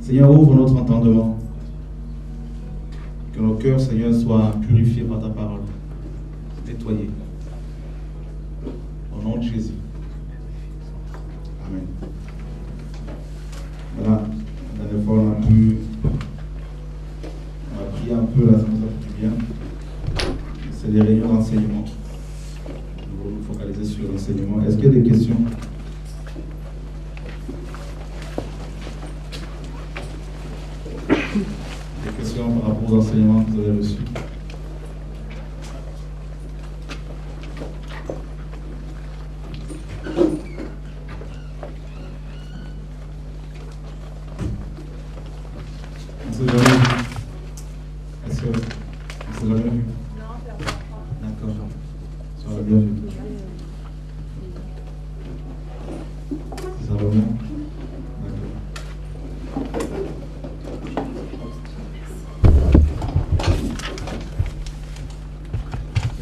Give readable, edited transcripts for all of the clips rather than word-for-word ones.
Seigneur, ouvre notre entendement. Que nos cœurs, Seigneur, soient purifiés par ta parole. Nettoyés. Au nom de Jésus. Amen. Voilà. La dernière fois, on a prié un peu, là, ça nous a fait du bien. C'est des réunions d'enseignement. Nous allons nous focaliser sur l'enseignement. Est-ce qu'il y a des questions? Des questions par rapport aux enseignements que vous avez reçus? On s'est jamais vu. Est-ce que on s'est jamais vu? Non, c'est la première fois. D'accord. Ça va bien vu. Ça va bien? D'accord.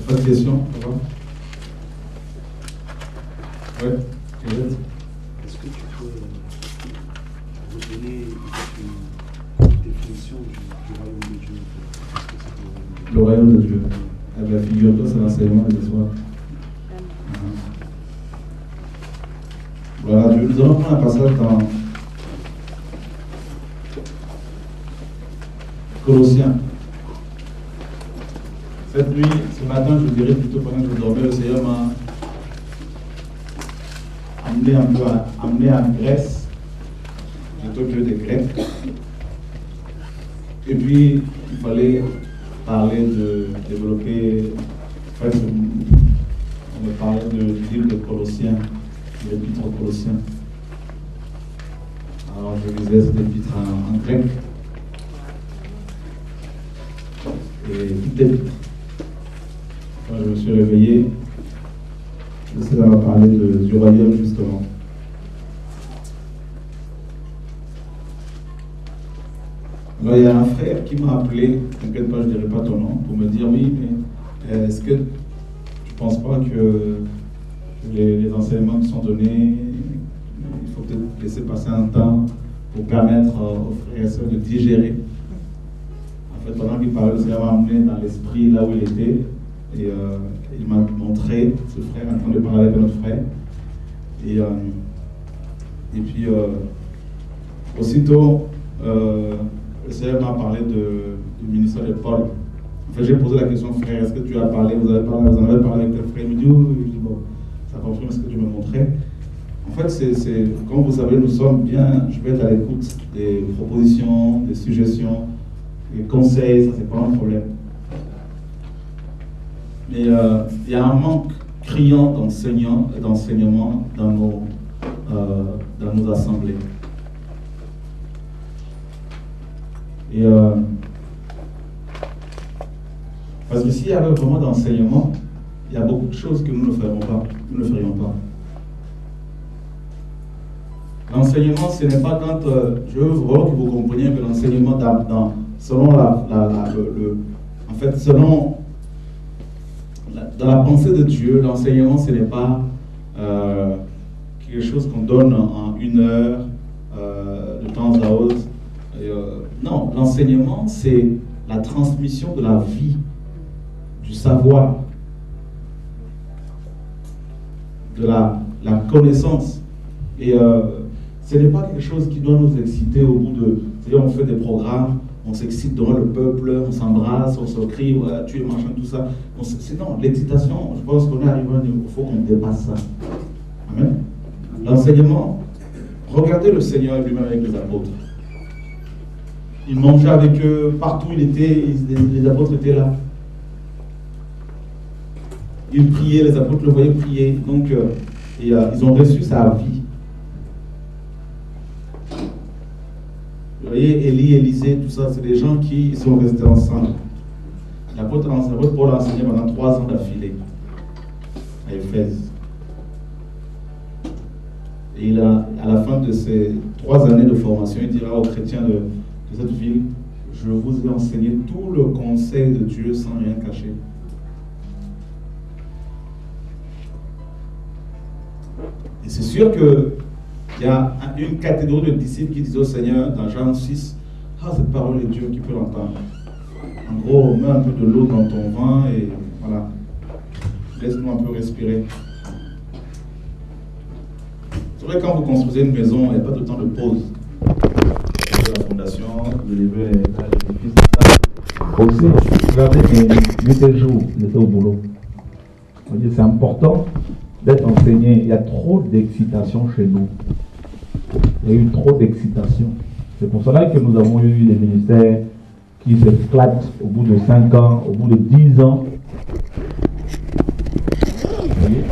Pas de questions? Ça va? Ouais. Est-ce que tu peux redonner une définition du royaume de Dieu? Qu'est-ce que c'est Le royaume de Dieu. Eh bien, figure-toi, c'est l'enseignement de ce soir. Voilà, nous allons prendre un passage dans Colossiens. Cette nuit, ce matin, je dirais plutôt pendant que je dormais, le Seigneur m'a amené en Grèce, plutôt que des Grecs. Et puis, il fallait parler de développer, en fait, on me parlait du livre de Colossiens, de l'épître aux Colossiens. Alors, je lisais cet épître en grec. Et toute l'épître. Quand je me suis réveillé, le Seigneur m'a parlé du royaume, justement. Alors, il y a un frère qui m'a appelé, t'inquiète pas, je ne dirai pas ton nom, pour me dire oui, mais est-ce que tu ne penses pas que les enseignements qui sont donnés, il faut peut-être laisser passer un temps pour permettre aux frères et sœurs de digérer? En fait, pendant qu'il parlait, le Seigneur m'a amené dans l'esprit là où il était, et il m'a montré ce frère en train de parler avec un autre frère. Et puis, aussitôt, le Seigneur m'a parlé du ministère de Paul. En fait, j'ai posé la question, frère, est-ce que tu as parlé, vous en avez parlé avec tel frère? Il me dit, oui, je dis, bon, ça confirme ce que tu me montrais. En fait, comme vous savez, nous sommes bien, je vais être à l'écoute des propositions, des suggestions, des conseils, ça c'est pas un problème. Mais il y a un manque criant d'enseignement dans nos assemblées. Et parce que s'il y avait vraiment d'enseignement, il y a beaucoup de choses que nous ne ferions pas. L'enseignement, ce n'est pas quand je veux vraiment que vous compreniez que l'enseignement selon dans la pensée de Dieu, l'enseignement, ce n'est pas quelque chose qu'on donne en 1 heure de temps à autre. Non, l'enseignement, c'est la transmission de la vie, du savoir, de la connaissance. Et ce n'est pas quelque chose qui doit nous exciter au bout de... C'est-à-dire, on fait des programmes, on s'excite devant le peuple, on s'embrasse, on se crie, voilà, tu es machin, tout ça. Non, l'excitation, je pense qu'on est arrivé à un niveau, il faut qu'on dépasse ça. Amen. L'enseignement, regardez le Seigneur lui-même avec les apôtres. Il mangeait avec eux, partout où il était, les apôtres étaient là. Il priait, les apôtres le voyaient prier. Donc, ils ont reçu sa vie. Vous voyez, Élie, Élisée, tout ça, c'est des gens qui sont restés ensemble. L'apôtre Paul a enseigné pendant 3 ans d'affilée à Éphèse. Et à la fin de ces 3 années de formation, il dira aux chrétiens de cette ville, je vous ai enseigné tout le conseil de Dieu sans rien cacher. Et c'est sûr que Il y a une catégorie de disciples qui disaient au Seigneur dans Jean 6, ah, cette parole est Dieu qui peut l'entendre. En gros, mets un peu de l'eau dans ton vin et voilà. Laisse-nous un peu respirer. C'est vrai, quand vous construisez une maison, il n'y a pas de temps de pause. Vous faites la fondation, vous levez l'édifice, tout ça. Aussi, regardez, nuit et jour, il était au boulot. C'est important d'être enseigné. Il y a trop d'excitation chez nous. Il y a eu trop d'excitation. C'est pour cela que nous avons eu des ministères qui s'éclatent au bout de 5 ans, au bout de 10 ans. Vous voyez?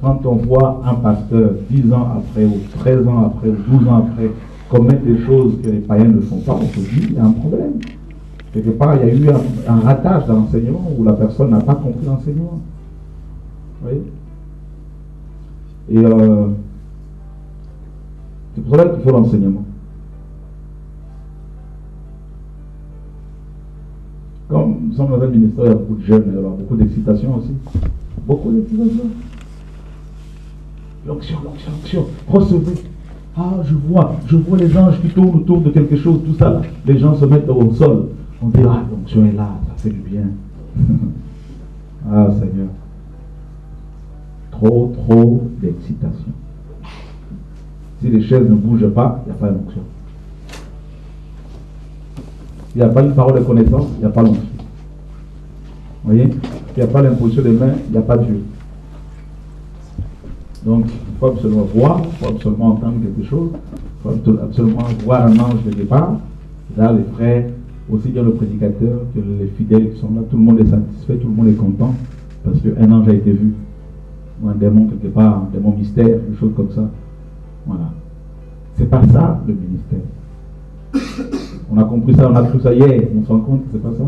Quand on voit un pasteur 10 ans après, ou 13 ans après, ou 12 ans après, commettre des choses que les païens ne font pas, on se dit, il y a un problème. Quelque part, il y a eu un ratage dans l'enseignement où la personne n'a pas compris l'enseignement. Vous voyez? Et c'est pour cela qu'il faut l'enseignement. Comme nous sommes dans un ministère, il y a beaucoup de jeunes, alors beaucoup d'excitation aussi. Beaucoup d'excitation. L'onction, l'onction, l'onction. Recevez. Ah, je vois les anges qui tournent autour de quelque chose, tout ça. Les gens se mettent au sol. On dit, ah, l'onction est là, ça fait du bien. Ah, Seigneur. Trop d'excitation. Si les chaises ne bougent pas, il n'y a pas d'onction. S'il n'y a pas une parole de connaissance, il n'y a pas l'onction. Vous voyez? S'il n'y a pas l'imposition des mains, il n'y a pas Dieu. Donc, il faut absolument voir, il faut absolument entendre quelque chose, il faut absolument voir un ange quelque part. Là, les frères, aussi bien le prédicateur que les fidèles qui sont là, tout le monde est satisfait, tout le monde est content, parce qu'un ange a été vu. Ou un démon quelque part, un démon mystère, quelque chose comme ça. Voilà. C'est pas ça le ministère. On a compris ça, on a cru ça hier, on se rend compte que c'est pas ça.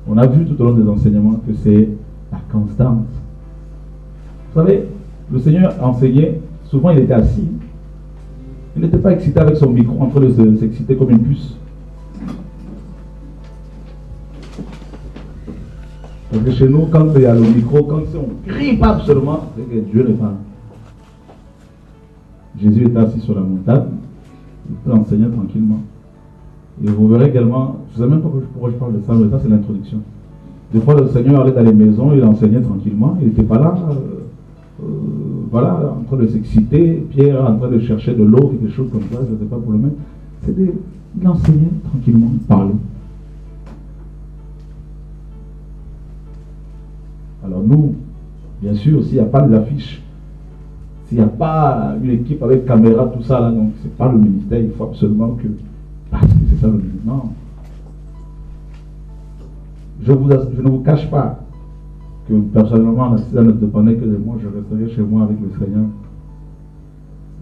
On a vu tout au long des enseignements que c'est la constance. Vous savez, le Seigneur enseignait, souvent il était assis. Il n'était pas excité avec son micro, en train de s'exciter comme une puce. Parce que chez nous, quand il y a le micro, quand on crie pas absolument, c'est que Dieu n'est pas là. Jésus était assis sur la montagne, il peut enseigner tranquillement. Et vous verrez également, je ne sais même pas pourquoi je parle de ça, mais ça c'est l'introduction. Des fois le Seigneur allait dans les maisons, il enseignait tranquillement, il n'était pas là, voilà, en train de s'exciter, Pierre en train de chercher de l'eau, quelque chose comme ça, je ne sais pas pour le mettre. Il enseignait tranquillement, il parlait. Alors nous, bien sûr, s'il n'y a pas des affiches, s'il n'y a pas une équipe avec caméra, tout ça, là, donc c'est pas le ministère, il faut absolument que... Parce que c'est ça le ministère. Non. Je ne vous cache pas que personnellement, si ça ne dépendait que de moi, je resterais chez moi avec le Seigneur.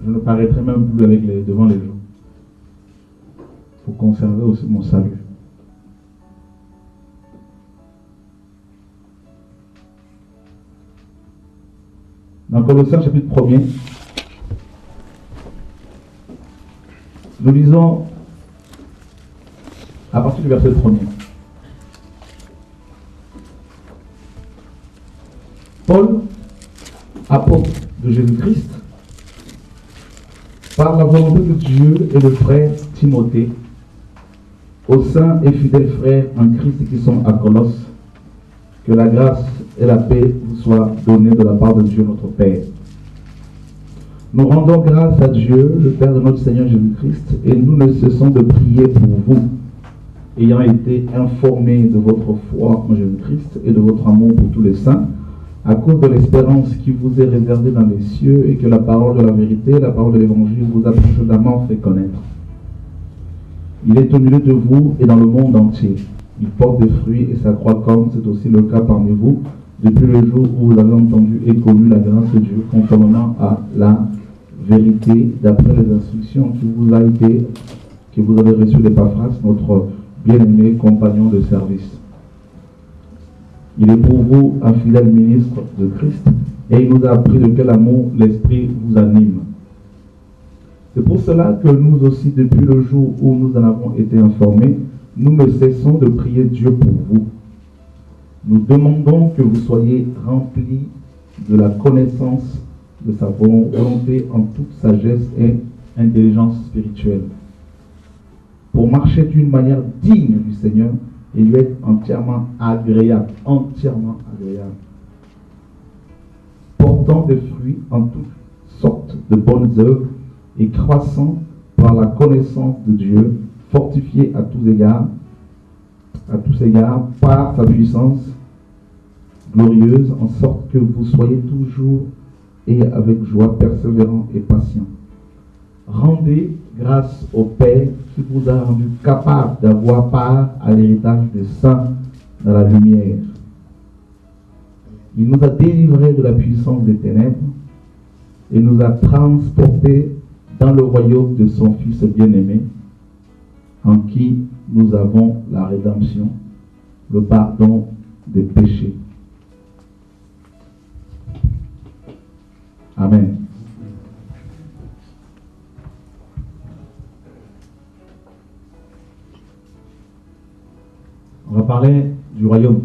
Je ne paraîtrais même plus devant les gens. Pour conserver aussi mon salut. Dans Colossiens chapitre 1er, nous lisons à partir du verset 1er. Paul, apôtre de Jésus-Christ, par la volonté de Dieu et le frère Timothée, aux saints et fidèles frères en Christ qui sont à Colosse, que la grâce et la paix vous soient données de la part de Dieu notre Père. Nous rendons grâce à Dieu, le Père de notre Seigneur Jésus-Christ, et nous ne cessons de prier pour vous, ayant été informés de votre foi en Jésus-Christ et de votre amour pour tous les saints, à cause de l'espérance qui vous est réservée dans les cieux, et que la parole de la vérité, la parole de l'évangile vous a précédemment fait connaître. Il est au milieu de vous et dans le monde entier. Il porte des fruits et s'accroît comme c'est aussi le cas parmi vous, depuis le jour où vous avez entendu et connu la grâce de Dieu, conformément à la vérité, d'après les instructions que vous avez reçues d'Épaphras, notre bien-aimé compagnon de service. Il est pour vous un fidèle ministre de Christ, et il nous a appris de quel amour l'Esprit vous anime. C'est pour cela que nous aussi, depuis le jour où nous en avons été informés, nous ne cessons de prier Dieu pour vous. Nous demandons que vous soyez remplis de la connaissance de sa volonté en toute sagesse et intelligence spirituelle, pour marcher d'une manière digne du Seigneur et lui être entièrement agréable, portant des fruits en toutes sortes de bonnes œuvres et croissant par la connaissance de Dieu, fortifié à tous égards par sa puissance glorieuse, en sorte que vous soyez toujours et avec joie persévérants et patients. Rendez grâce au Père qui vous a rendu capable d'avoir part à l'héritage des saints dans la lumière. Il nous a délivrés de la puissance des ténèbres et nous a transportés dans le royaume de son Fils bien-aimé, en qui nous avons la rédemption, le pardon des péchés. Amen. On va parler du royaume.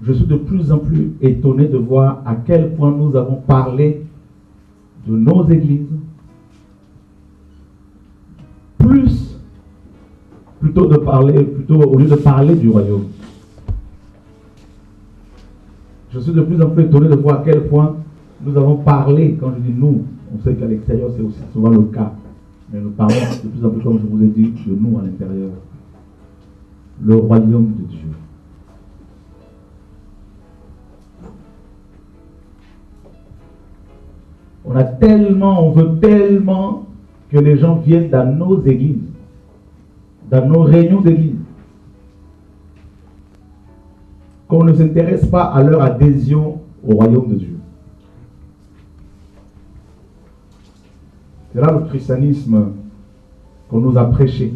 Je suis de plus en plus étonné de voir à quel point nous avons parlé de nos églises, au lieu de parler du royaume. Je suis de plus en plus étonné de voir à quel point nous avons parlé, quand je dis nous, on sait qu'à l'extérieur c'est aussi souvent le cas, mais nous parlons de plus en plus, comme je vous ai dit, de nous à l'intérieur. Le royaume de Dieu. On veut tellement que les gens viennent dans nos églises, dans nos réunions d'église, qu'on ne s'intéresse pas à leur adhésion au royaume de Dieu. C'est là le christianisme qu'on nous a prêché,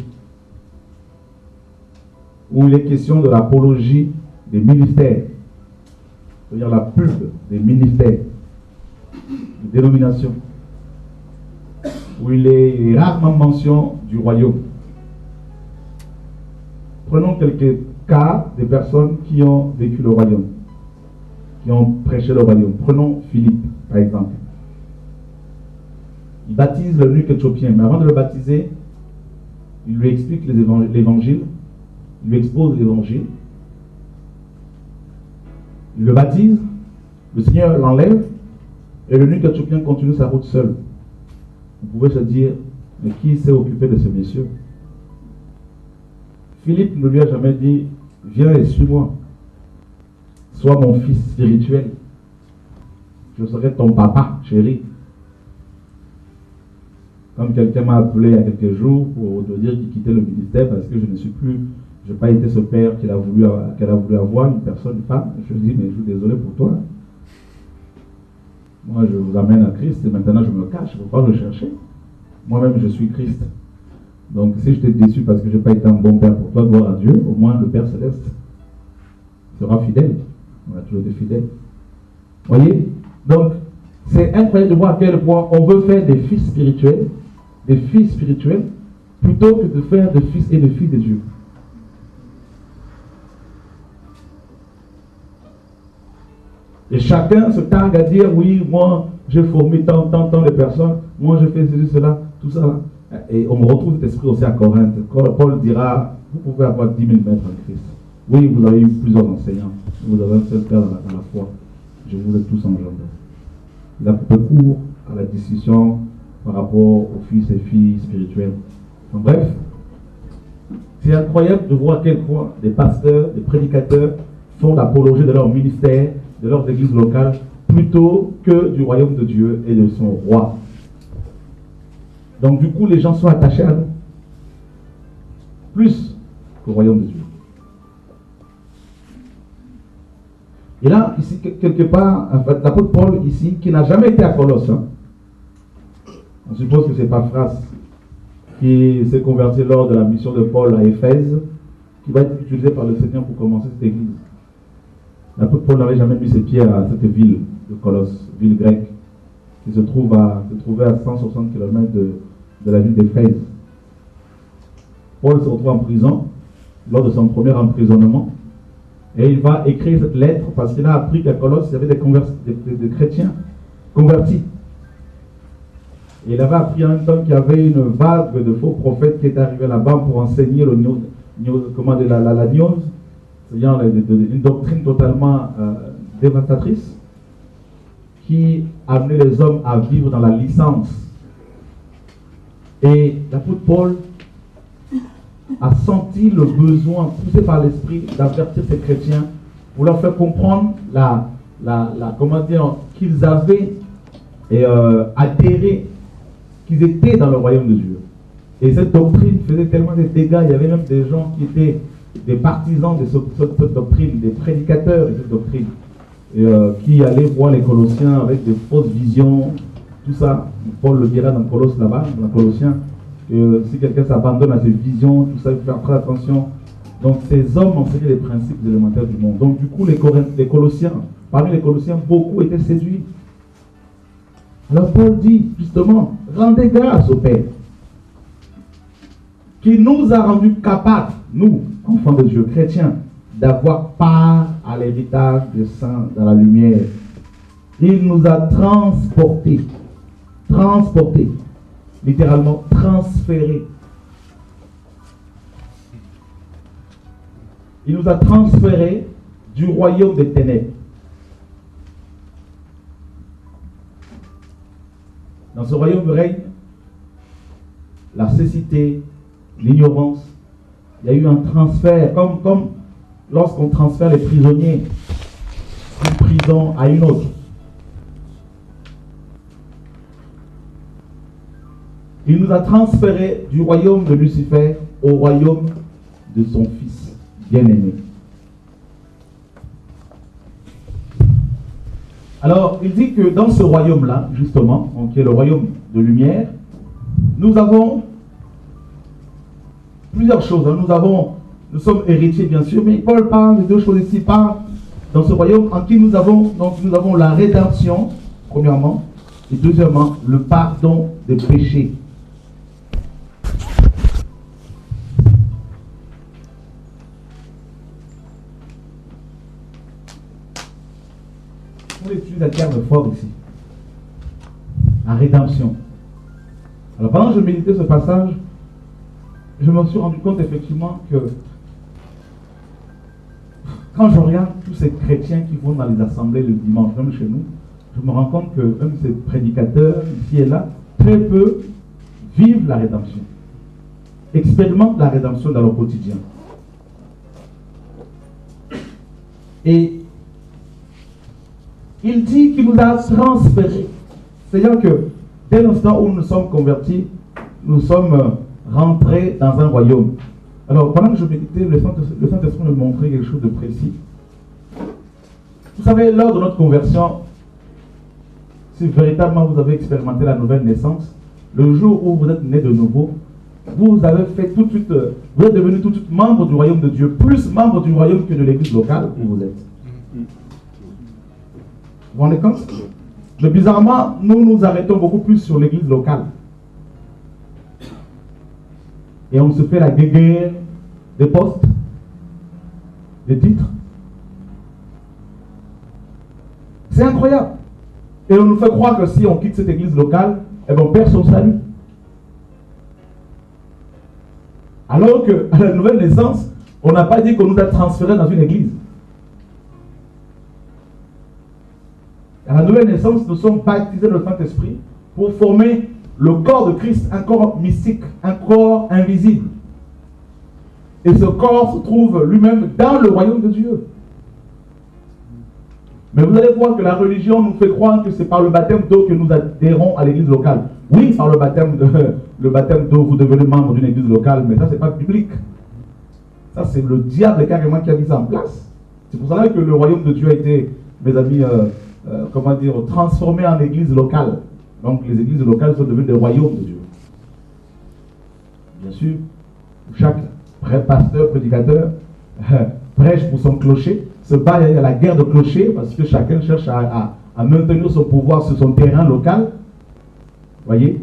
où il est question de l'apologie des ministères, c'est-à-dire la pub des ministères, des dénominations, où il est rarement mention du royaume. Prenons quelques cas des personnes qui ont vécu le royaume, qui ont prêché le royaume. Prenons Philippe, par exemple. Il baptise l'eunuque éthiopien, mais avant de le baptiser, il lui explique l'évangile, il lui expose l'évangile, il le baptise, le Seigneur l'enlève, et l'eunuque éthiopien continue sa route seul. Vous pouvez se dire, mais qui s'est occupé de ce monsieur? Philippe ne lui a jamais dit, viens et suis-moi, sois mon fils spirituel, je serai ton papa chéri. Comme quelqu'un m'a appelé il y a quelques jours pour te dire qu'il quittait le ministère parce que je n'ai pas été ce père qu'elle a voulu avoir, une femme. Je lui dis, mais je suis désolé pour toi. Moi, je vous amène à Christ et maintenant je me cache, il ne faut pas le chercher. Moi-même, je suis Christ. Donc, si je t'ai déçu parce que je n'ai pas été un bon père pour toi, gloire à Dieu, au moins le Père Céleste sera fidèle. On a toujours été fidèle. Voyez? Donc, c'est incroyable de voir à quel point on veut faire des fils spirituels, plutôt que de faire des fils et des filles de Dieu. Et chacun se targue à dire, oui, moi, j'ai formé tant de personnes, moi, je fais ceci, cela, tout ça. Là. Et on me retrouve cet esprit aussi à Corinthe. Paul dira, vous pouvez avoir 10 000 maîtres en Christ. Oui, vous avez eu plusieurs enseignants. Vous avez un seul père dans la foi. Je vous ai tous engendrés. Il a coupé court à la discussion par rapport aux fils et filles spirituels. En bref, c'est incroyable de voir à quel point des pasteurs, des prédicateurs font l'apologie de leur ministère, de leurs églises locales, plutôt que du royaume de Dieu et de son roi. Donc du coup, les gens sont attachés à nous, plus qu'au royaume de Dieu. Et là, ici, quelque part, en fait, l'apôtre Paul, ici, qui n'a jamais été à Colosse, on suppose que c'est Paphras qui s'est converti lors de la mission de Paul à Éphèse, qui va être utilisé par le Seigneur pour commencer cette église. L'apôtre Paul n'avait jamais mis ses pieds à cette ville de Colosse, ville grecque, qui se trouvait à 160 km de la ville d'Éphèse. Paul se retrouve en prison lors de son premier emprisonnement. Et il va écrire cette lettre parce qu'il a appris qu'à Colosse, il y avait des chrétiens convertis. Et il avait appris en même temps qu'il y avait une vague de faux prophètes qui étaient arrivés là-bas pour enseigner la gnose, c'est-à-dire une doctrine totalement dévastatrice qui amenait les hommes à vivre dans la licence. Et l'apôtre Paul a senti le besoin, poussé par l'esprit, d'avertir ces chrétiens pour leur faire comprendre qu'ils avaient adhéré, qu'ils étaient dans le royaume de Dieu. Et cette doctrine faisait tellement de dégâts, il y avait même des gens qui étaient des partisans de cette doctrine, des prédicateurs de cette doctrine, qui allaient voir les Colossiens avec des fausses visions, tout ça. Paul le dira dans Colosse là-bas, dans Colossiens, que si quelqu'un s'abandonne à ses visions, tout ça, il faut faire très attention. Donc ces hommes enseignaient les principes élémentaires du monde. Donc du coup, les Colossiens, parmi les Colossiens, beaucoup étaient séduits. Alors Paul dit justement, rendez grâce au Père, qui nous a rendus capables, nous, enfants de Dieu, chrétiens, d'avoir part à l'héritage des saints dans la lumière. Il nous a transportés, littéralement transférés. Il nous a transférés du royaume des ténèbres. Dans ce royaume règne la cécité, l'ignorance. Il y a eu un transfert, comme lorsqu'on transfère les prisonniers d'une prison à une autre. Il nous a transférés du royaume de Lucifer au royaume de son Fils bien-aimé. Alors, il dit que dans ce royaume-là, justement, qui est le royaume de lumière, nous avons plusieurs choses. Nous sommes héritiers, bien sûr, mais Paul parle de deux choses ici. Il parle dans ce royaume en qui nous avons la rédemption, premièrement, et deuxièmement, le pardon des péchés. On utilise un terme fort ici. La rédemption. Alors pendant que je méditais ce passage, je me suis rendu compte effectivement que quand je regarde tous ces chrétiens qui vont dans les assemblées le dimanche, même chez nous, je me rends compte que même ces prédicateurs ici et là, très peu vivent la rédemption, expérimentent la rédemption dans leur quotidien. Et il dit qu'il nous a transférés. C'est-à-dire que dès l'instant où nous sommes convertis, nous sommes rentrés dans un royaume. Alors, pendant que je méditais, le Saint-Esprit me montrait quelque chose de précis. Vous savez, lors de notre conversion, si véritablement vous avez expérimenté la nouvelle naissance, le jour où vous êtes né de nouveau, vous avez fait tout de suite, vous êtes devenu tout de suite membre du royaume de Dieu, plus membre du royaume que de l'église locale où vous êtes. Vous vous rendez compte? Mais bizarrement, nous nous arrêtons beaucoup plus sur l'église locale. Et on se fait la guéguerre des postes, des titres. C'est incroyable. Et on nous fait croire que si on quitte cette église locale, eh ben on perd son salut. Alors qu'à la nouvelle naissance, on n'a pas dit qu'on nous a transférés dans une église. À la nouvelle naissance, nous sommes baptisés dans le Saint-Esprit pour former le corps de Christ, un corps mystique, un corps invisible. Et ce corps se trouve lui-même dans le royaume de Dieu. Mais vous allez voir que la religion nous fait croire que c'est par le baptême d'eau que nous adhérons à l'église locale. Oui, par le baptême d'eau, vous devenez membre d'une église locale, mais ça, c'est pas biblique. Ça, c'est le diable carrément qui a mis ça en place. C'est pour cela que le royaume de Dieu a été, mes amis, transformé en église locale. Donc les églises locales sont devenues des royaumes de Dieu. Bien sûr, chaque pasteur, prédicateur, prêche pour son clocher, se bat à la guerre de clocher parce que chacun cherche à maintenir son pouvoir sur son terrain local. Voyez,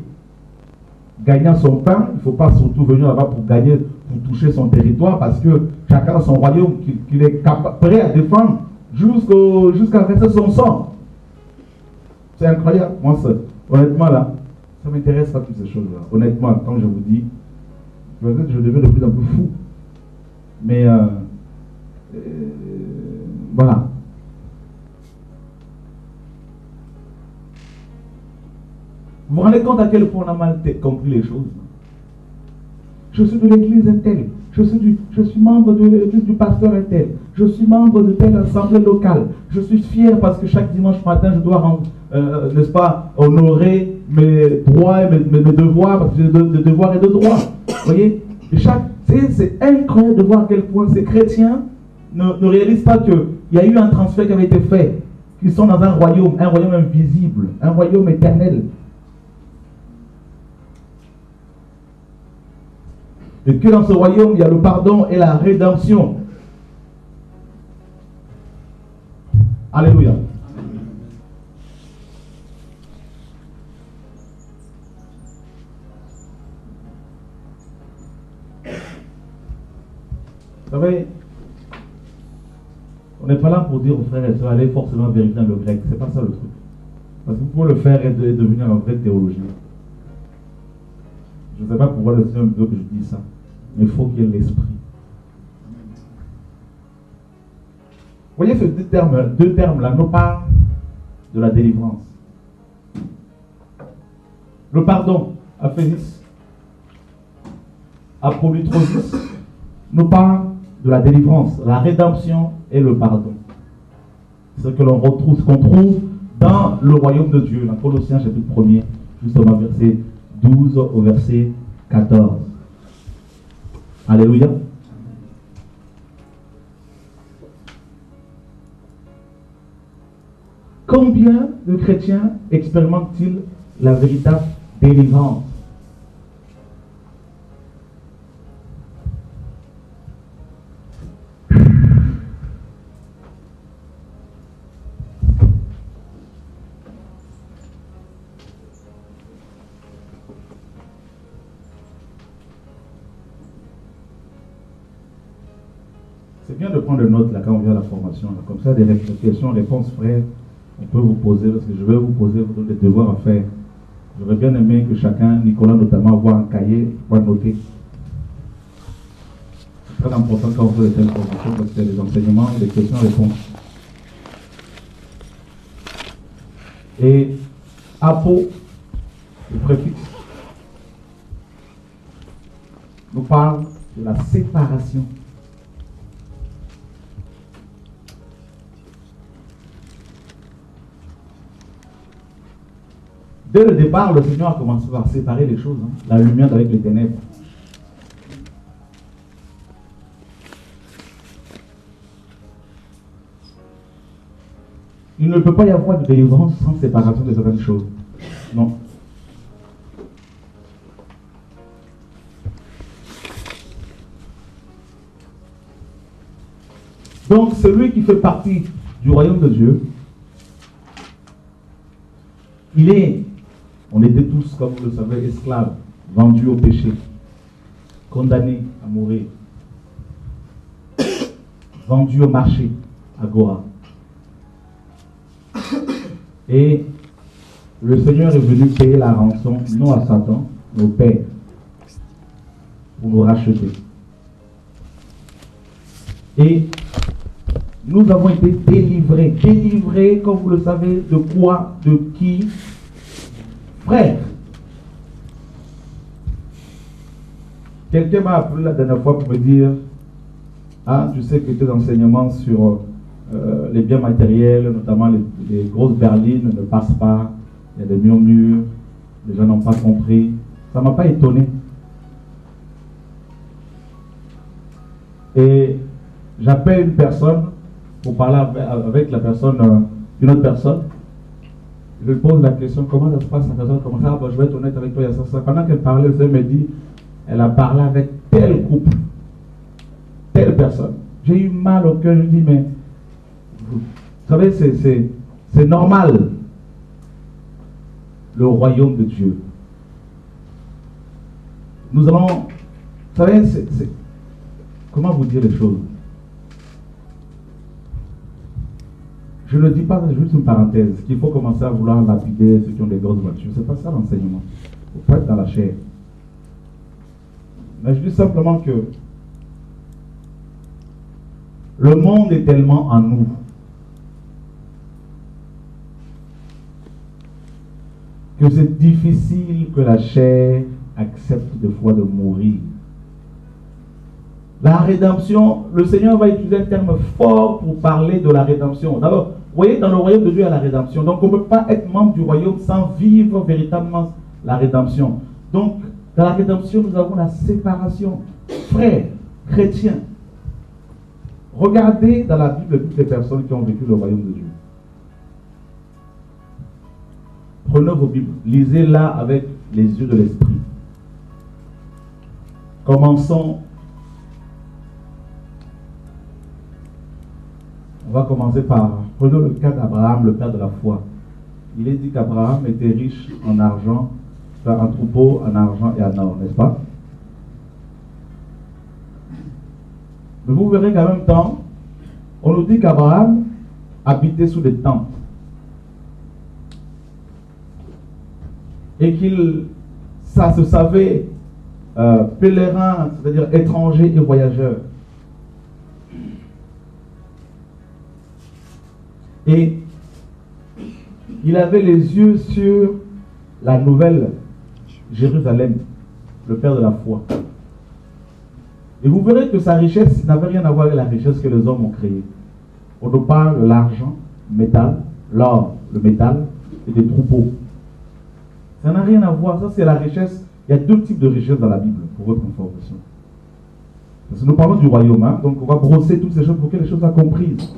gagnant son pain, il ne faut pas surtout venir là-bas pour pour toucher son territoire parce que chacun a son royaume qu'il est prêt à défendre jusqu'à verser son sang. C'est incroyable. Moi, honnêtement, là, ça ne m'intéresse pas toutes ces choses-là. Honnêtement, comme je vous dis, peut-être que je deviens de plus en plus fou. Mais voilà. Vous vous rendez compte à quel point on a mal compris les choses? Je suis de l'église telle, je suis membre de l'église du pasteur tel, je suis membre de telle assemblée locale, je suis fier parce que chaque dimanche matin je dois n'est-ce pas, honorer mes droits et mes devoirs, parce que j'ai de devoirs et de droits. Vous voyez? C'est incroyable de voir à quel point ces chrétiens ne réalisent pas qu'il y a eu un transfert qui avait été fait, qu'ils sont dans un royaume invisible, un royaume éternel. Et que dans ce royaume, il y a le pardon et la rédemption. Alléluia. Vous savez, on n'est pas là pour dire aux frères et sœurs, allez forcément vérifier dans le grec. C'est pas ça le truc. Parce que pour le faire et devenir un vrai théologien, je ne sais pas pourquoi le Seigneur me dit que je dis ça, mais il faut qu'il y ait l'esprit. Vous voyez ces deux termes-là nous parlent de la délivrance. Le pardon, aphésis, apolytrosis, nous parle de la délivrance, la rédemption et le pardon. C'est ce que l'on retrouve, ce qu'on trouve dans le royaume de Dieu, dans Colossiens chapitre 1er, justement verset 12 au verset 14. Alléluia. Combien de chrétiens expérimentent-ils la véritable délivrance? C'est bien de prendre note là quand on vient à la formation. Là. Comme ça, des questions, réponses, frères, on peut vous poser, parce que je vais vous poser des devoirs à faire. J'aurais bien aimé que chacun, Nicolas notamment, voit un cahier, voit noter. C'est très important quand on fait de telles formations, parce qu'il y a des enseignements, des questions-réponses. Et apo, le préfixe, nous parle de la séparation. Dès le départ, le Seigneur a commencé par séparer les choses, hein, la lumière avec les ténèbres. Il ne peut pas y avoir de délivrance sans séparation de certaines choses. Non. Donc, celui qui fait partie du royaume de Dieu, on était tous, comme vous le savez, esclaves, vendus au péché, condamnés à mourir, vendus au marché, agora. Et le Seigneur est venu payer la rançon, non à Satan, mais au Père, pour nous racheter. Et nous avons été délivrés. Délivrés, comme vous le savez, de quoi? De qui? Frère. Quelqu'un m'a appelé la dernière fois pour me dire, ah, tu sais que tes enseignements sur les biens matériels, notamment les grosses berlines, ne passent pas. Il y a des murmures, les gens n'ont pas compris. Ça ne m'a pas étonné. Et j'appelle une personne pour parler avec la personne, une autre personne. Je lui pose la question, comment ça se passe? La personne commence, ah, bon, je vais être honnête avec toi, il y a ça. Pendant qu'elle parlait, elle me dit, elle a parlé avec tel couple, telle personne. J'ai eu mal au cœur, je dis, mais vous savez, c'est normal. Le royaume de Dieu. Nous allons, vous savez, comment vous dire les choses? Je ne dis pas, juste une parenthèse, qu'il faut commencer à vouloir lapider ceux qui ont des grosses voitures. Ce n'est pas ça l'enseignement. Il ne faut pas être dans la chair. Mais je dis simplement que le monde est tellement en nous que c'est difficile que la chair accepte des fois de mourir. La rédemption, le Seigneur va utiliser un terme fort pour parler de la rédemption. D'abord, vous voyez, dans le royaume de Dieu, il y a la rédemption. Donc, on ne peut pas être membre du royaume sans vivre véritablement la rédemption. Donc, dans la rédemption, nous avons la séparation. Frères, chrétiens, regardez dans la Bible toutes les personnes qui ont vécu le royaume de Dieu. Prenez vos Bibles, lisez-la avec les yeux de l'esprit. Commençons. On va commencer par, prenons le cas d'Abraham, le père de la foi. Il est dit qu'Abraham était riche en argent, en troupeau, en argent et en or, n'est-ce pas? Mais vous verrez qu'en même temps, on nous dit qu'Abraham habitait sous des tentes. Et ça se savait pèlerin, c'est-à-dire étranger et voyageur. Et il avait les yeux sur la nouvelle Jérusalem, le père de la foi. Et vous verrez que sa richesse n'avait rien à voir avec la richesse que les hommes ont créée. On nous parle de l'argent, métal, l'or, le métal et des troupeaux. Ça n'a rien à voir, ça c'est la richesse. Il y a deux types de richesses dans la Bible, pour votre information. Parce que nous parlons du royaume, hein, donc on va brosser toutes ces choses pour que les choses soient comprises.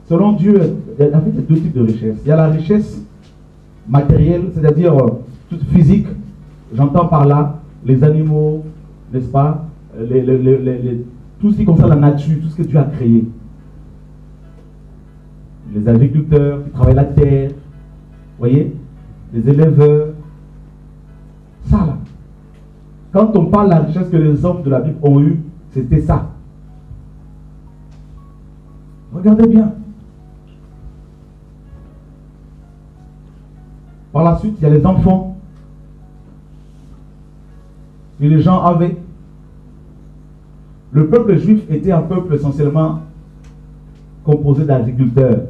Selon Dieu, il y a deux types de richesses. Il y a la richesse matérielle, c'est-à-dire toute physique. J'entends par là les animaux, n'est-ce pas, tout ce qui concerne la nature, tout ce que Dieu a créé. Les agriculteurs qui travaillent la terre, vous voyez, les éleveurs. Ça là. Quand on parle de la richesse que les hommes de la Bible ont eue, c'était ça. Regardez bien. Par la suite, il y a les enfants que les gens avaient. Le peuple juif était un peuple essentiellement composé d'agriculteurs.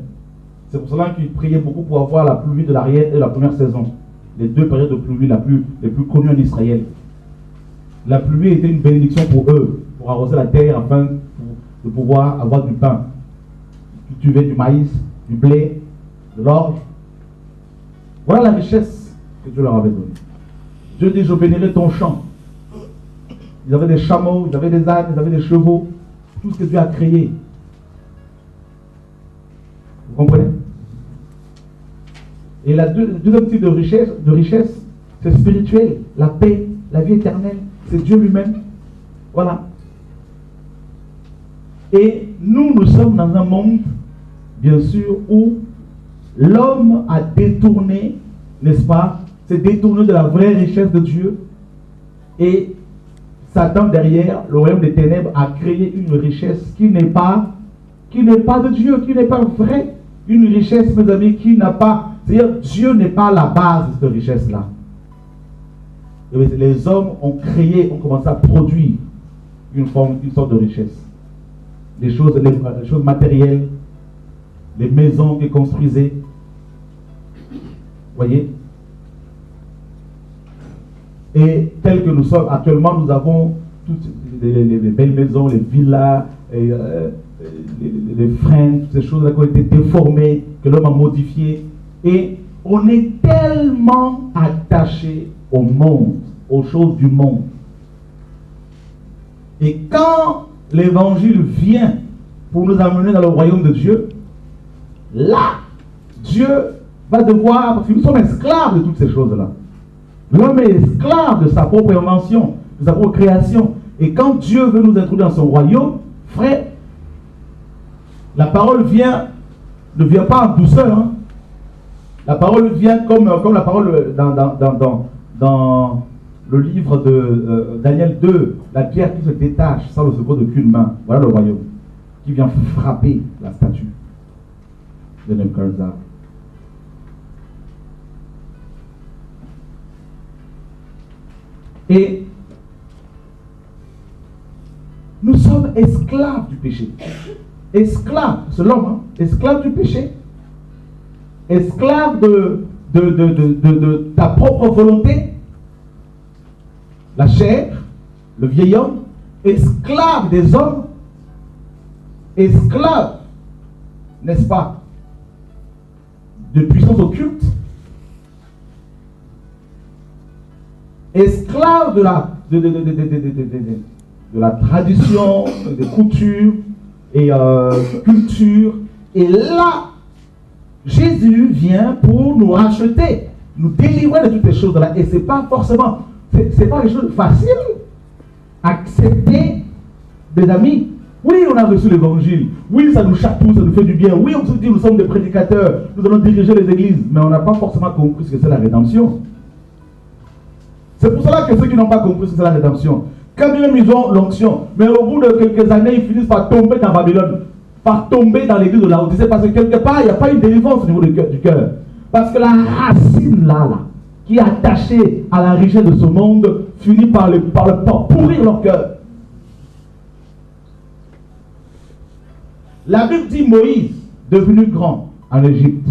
C'est pour cela qu'ils priaient beaucoup pour avoir la pluie de l'arrière et la première saison. Les deux périodes de pluie les plus connues en Israël. La pluie était une bénédiction pour eux, pour arroser la terre afin de pouvoir avoir du pain. Cultiver du maïs, du blé, de l'orge. Voilà la richesse que Dieu leur avait donnée. Dieu dit, je bénirai ton champ. Ils avaient des chameaux, ils avaient des ânes, ils avaient des chevaux. Tout ce que Dieu a créé. Vous comprenez? Et le deuxième type de richesse, c'est spirituel. La paix, la vie éternelle. C'est Dieu lui-même. Voilà. Et nous sommes dans un monde, bien sûr, où l'homme a détourné, n'est-ce pas, s'est détourné de la vraie richesse de Dieu. Et Satan, derrière, le royaume des ténèbres, a créé une richesse qui n'est pas de Dieu, qui n'est pas vraie. Une richesse, mes amis, qui n'a pas... C'est-à-dire, Dieu n'est pas la base de cette richesse-là. Les hommes ont créé, ont commencé à produire une sorte de richesse. Les choses matérielles, les maisons qu'ils construisaient. Vous voyez? Et tel que nous sommes actuellement, nous avons toutes les belles maisons, les villas, les freins, toutes ces choses-là qui ont été déformées, que l'homme a modifiées. Et on est tellement attaché au monde, aux choses du monde. Et quand l'évangile vient pour nous amener dans le royaume de Dieu, là, Dieu va devoir, parce que nous sommes esclaves de toutes ces choses-là. L'homme est esclave de sa propre invention, de sa propre création. Et quand Dieu veut nous introduire dans son royaume, frère, la parole ne vient pas en douceur. Hein. La parole vient comme la parole dans le livre de Daniel 2, la pierre qui se détache sans le secours d'aucune main. Voilà le royaume qui vient frapper la statue de Nebuchadnezzar. Et nous sommes esclaves du péché. Esclaves, c'est l'homme, hein? Esclaves du péché. Esclaves de ta propre volonté. La chair, le vieil homme. Esclaves des hommes. Esclaves, n'est-ce pas, de puissance occulte. Esclaves de la tradition, des coutumes et culture. Et là, Jésus vient pour nous racheter, nous délivrer de toutes ces choses-là. Et c'est pas forcément, c'est pas quelque chose de facile. Accepter des amis. Oui, on a reçu l'évangile. Oui, ça nous chatouille, ça nous fait du bien. Oui, on se dit, nous sommes des prédicateurs, nous allons diriger les églises. Mais on n'a pas forcément compris ce que c'est la rédemption. C'est pour cela que ceux qui n'ont pas compris ce que c'est la rédemption, quand même ils ont l'onction, mais au bout de quelques années, ils finissent par tomber dans Babylone, par tomber dans l'église de la Odyssée, parce que quelque part, il n'y a pas une délivrance au niveau du cœur. Parce que la racine là, qui est attachée à la richesse de ce monde, finit par pourrir leur cœur. La Bible dit Moïse, devenu grand en Égypte,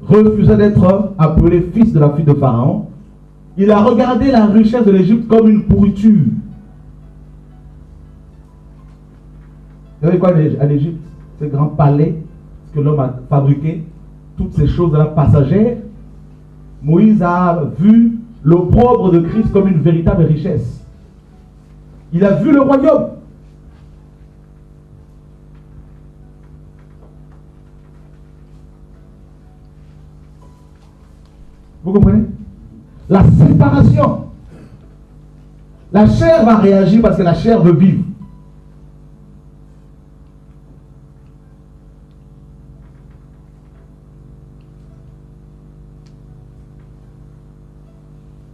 refusait d'être appelé fils de la fille de Pharaon. Il a regardé la richesse de l'Égypte comme une pourriture. Vous savez quoi en Égypte? Ces grands palais que l'homme a fabriqués, toutes ces choses-là passagères. Moïse a vu l'opprobre de Christ comme une véritable richesse. Il a vu le royaume. Vous comprenez? La séparation. La chair va réagir parce que la chair veut vivre.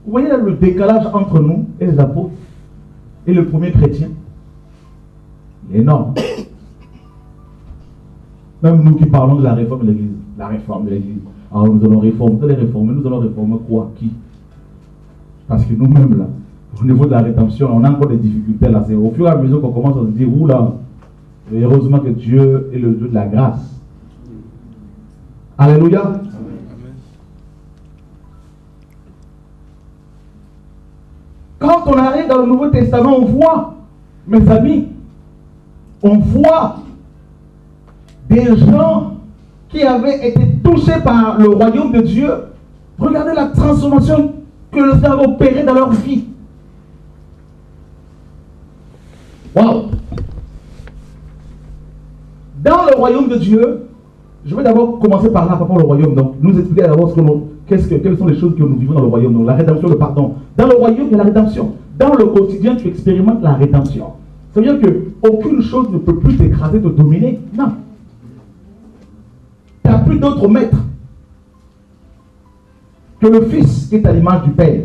Vous voyez là le décalage entre nous et les apôtres et le premier chrétien? Il est énorme. Même nous qui parlons de la réforme de l'Église. La réforme de l'Église. Alors nous allons réformer, nous allons réformer quoi? Qui? Parce que nous-mêmes là, au niveau de la rédemption, on a encore des difficultés là. C'est au fur et à mesure qu'on commence à se dire, oula, heureusement que Dieu est le Dieu de la grâce. Alléluia. Amen. Quand on arrive dans le Nouveau Testament, on voit, mes amis, on voit des gens qui avaient été touchés par le royaume de Dieu. Regardez la transformation que le Seigneur a opérée dans leur vie. Waouh! Dans le royaume de Dieu, je vais d'abord commencer par là, par rapport au royaume. Donc, nous expliquer d'abord quelles sont les choses que nous vivons dans le royaume. Donc, la rédemption, le pardon. Dans le royaume, il y a la rédemption. Dans le quotidien, tu expérimentes la rédemption. Ça veut dire qu'aucune chose ne peut plus t'écraser, te dominer. Non. Tu n'as plus d'autre maître que le Fils qui est à l'image du Père.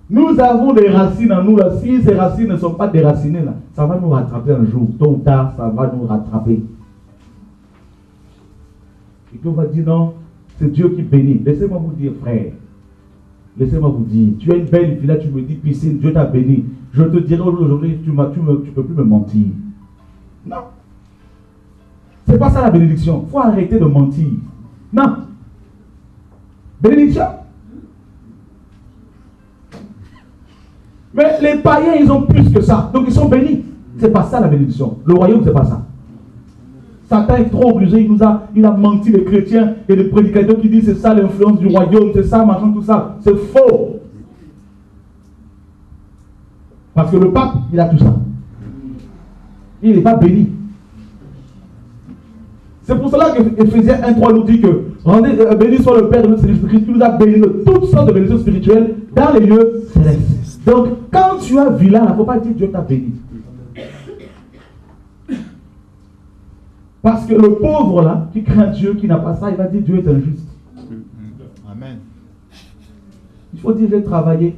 Nous avons des racines en nous là. Si ces racines ne sont pas déracinées là, ça va nous rattraper un jour. Tôt ou tard, ça va nous rattraper. Et qu'on va dire non, c'est Dieu qui bénit. Laissez-moi vous dire, frère. Laissez-moi vous dire, tu as une belle vie là, tu me dis piscine, Dieu t'a béni. Je te dirai aujourd'hui, tu ne peux plus me mentir. Non. C'est pas ça la bénédiction. Il faut arrêter de mentir. Non. Bénédiction. Mais les païens, ils ont plus que ça. Donc ils sont bénis. C'est pas ça la bénédiction. Le royaume, c'est pas ça. Satan est trop obligé. Il a menti les chrétiens et les prédicateurs qui disent c'est ça l'influence du royaume, c'est ça, machin, tout ça. C'est faux. Parce que le pape, il a tout ça. Il n'est pas béni. C'est pour cela que Ephésiens 1:3 nous dit que béni soit le Père de notre Seigneur Jésus-Christ qui nous a bénis de toutes sortes de bénédictions spirituelles dans les lieux célestes. Donc, quand tu as vu là, il ne faut pas dire Dieu t'a béni. Parce que le pauvre là, qui craint Dieu, qui n'a pas ça, il va dire Dieu est injuste. faut dire j'ai travaillé.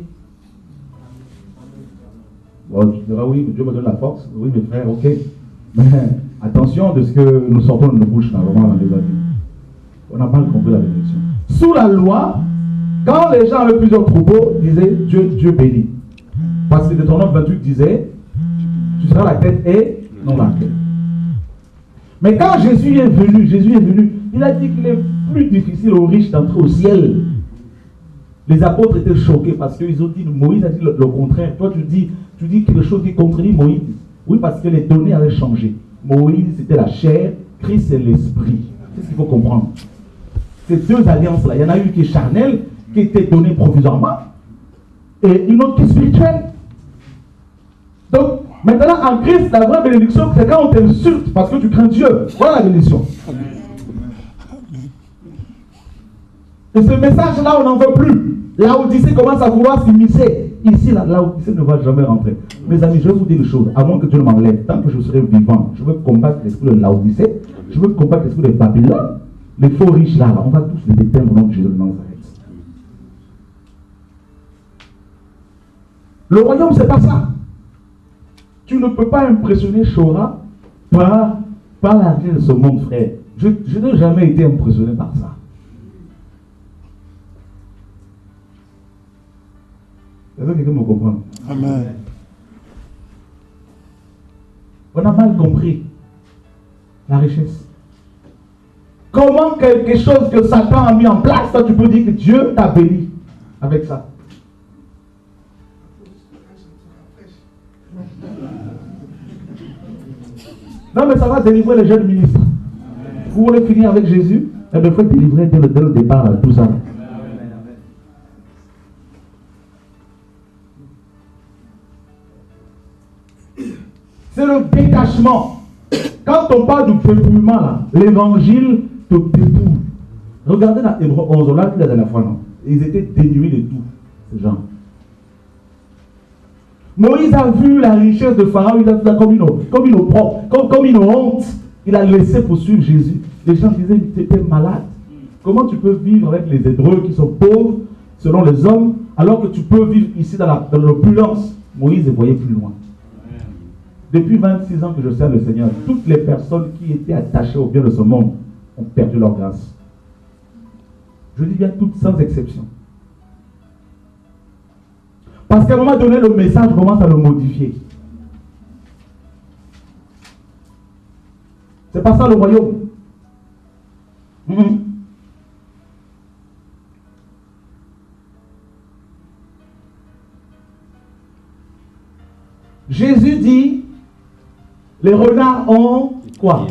Bon, tu diras oui, Dieu me donne la force. Oui, mes frères, ok. Mais attention de ce que nous sortons de nos bouches normalement dans les années. On n'a pas compris la bénédiction. Sous la loi, quand les gens avaient plusieurs troupeaux, disaient Dieu bénit. Parce que Deutéronome 28 disait, tu seras la tête et non la queue. Mais quand Jésus est venu, il a dit qu'il est plus difficile aux riches d'entrer au ciel. Les apôtres étaient choqués parce qu'ils ont dit, Moïse a dit le contraire. Toi tu dis quelque chose qui contredit Moïse. Oui, parce que les données avaient changé. Moïse c'était la chair, Christ c'est l'esprit. C'est ce qu'il faut comprendre. Ces deux alliances-là, il y en a une qui est charnelle, qui était donnée provisoirement, et une autre qui est spirituelle. Donc, maintenant, en Christ, la vraie bénédiction, c'est quand on t'insulte parce que tu crains Dieu. Voilà la bénédiction. Et ce message-là, on n'en veut plus. La Odyssée commence à vouloir s'immiscer. Ici, la Odyssée ne va jamais rentrer. Mes amis, je vais vous dire une chose. Avant que Dieu ne m'enlève, tant que je serai vivant, je veux combattre l'esprit de la Odyssée. Je veux combattre l'esprit de Babylone. Les faux riches là, on va tous les éteindre au nom de Jésus de Nazareth. Le royaume, c'est pas ça. Tu ne peux pas impressionner Shora par la vie de ce monde, frère. Je n'ai jamais été impressionné par ça. Est-ce que quelqu'un me comprend? Amen. On a mal compris la richesse. Comment quelque chose que Satan a mis en place, toi tu peux dire que Dieu t'a béni avec ça? Non, mais ça va délivrer les jeunes ministres. Vous voulez finir avec Jésus? Il faut délivrer dès le départ tout ça. C'est le détachement. Quand on parle du peuplement, là, l'évangile te dépouille. Regardez dans Hébreux 11, on l'a vu la dernière fois, non? Ils étaient dénués de tout, ces gens. Moïse a vu la richesse de Pharaon, il a vu ça comme une honte. Il a laissé poursuivre Jésus. Les gens disaient, tu étais malade. Comment tu peux vivre avec les Hébreux qui sont pauvres, selon les hommes, alors que tu peux vivre ici dans l'opulence? Moïse voyait plus loin. Depuis 26 ans que je sers le Seigneur, toutes les personnes qui étaient attachées au bien de ce monde ont perdu leur grâce. Je dis bien toutes sans exception. Parce qu'à un moment donné, le message commence à le modifier. C'est pas ça le royaume. Jésus dit, les renards ont quoi?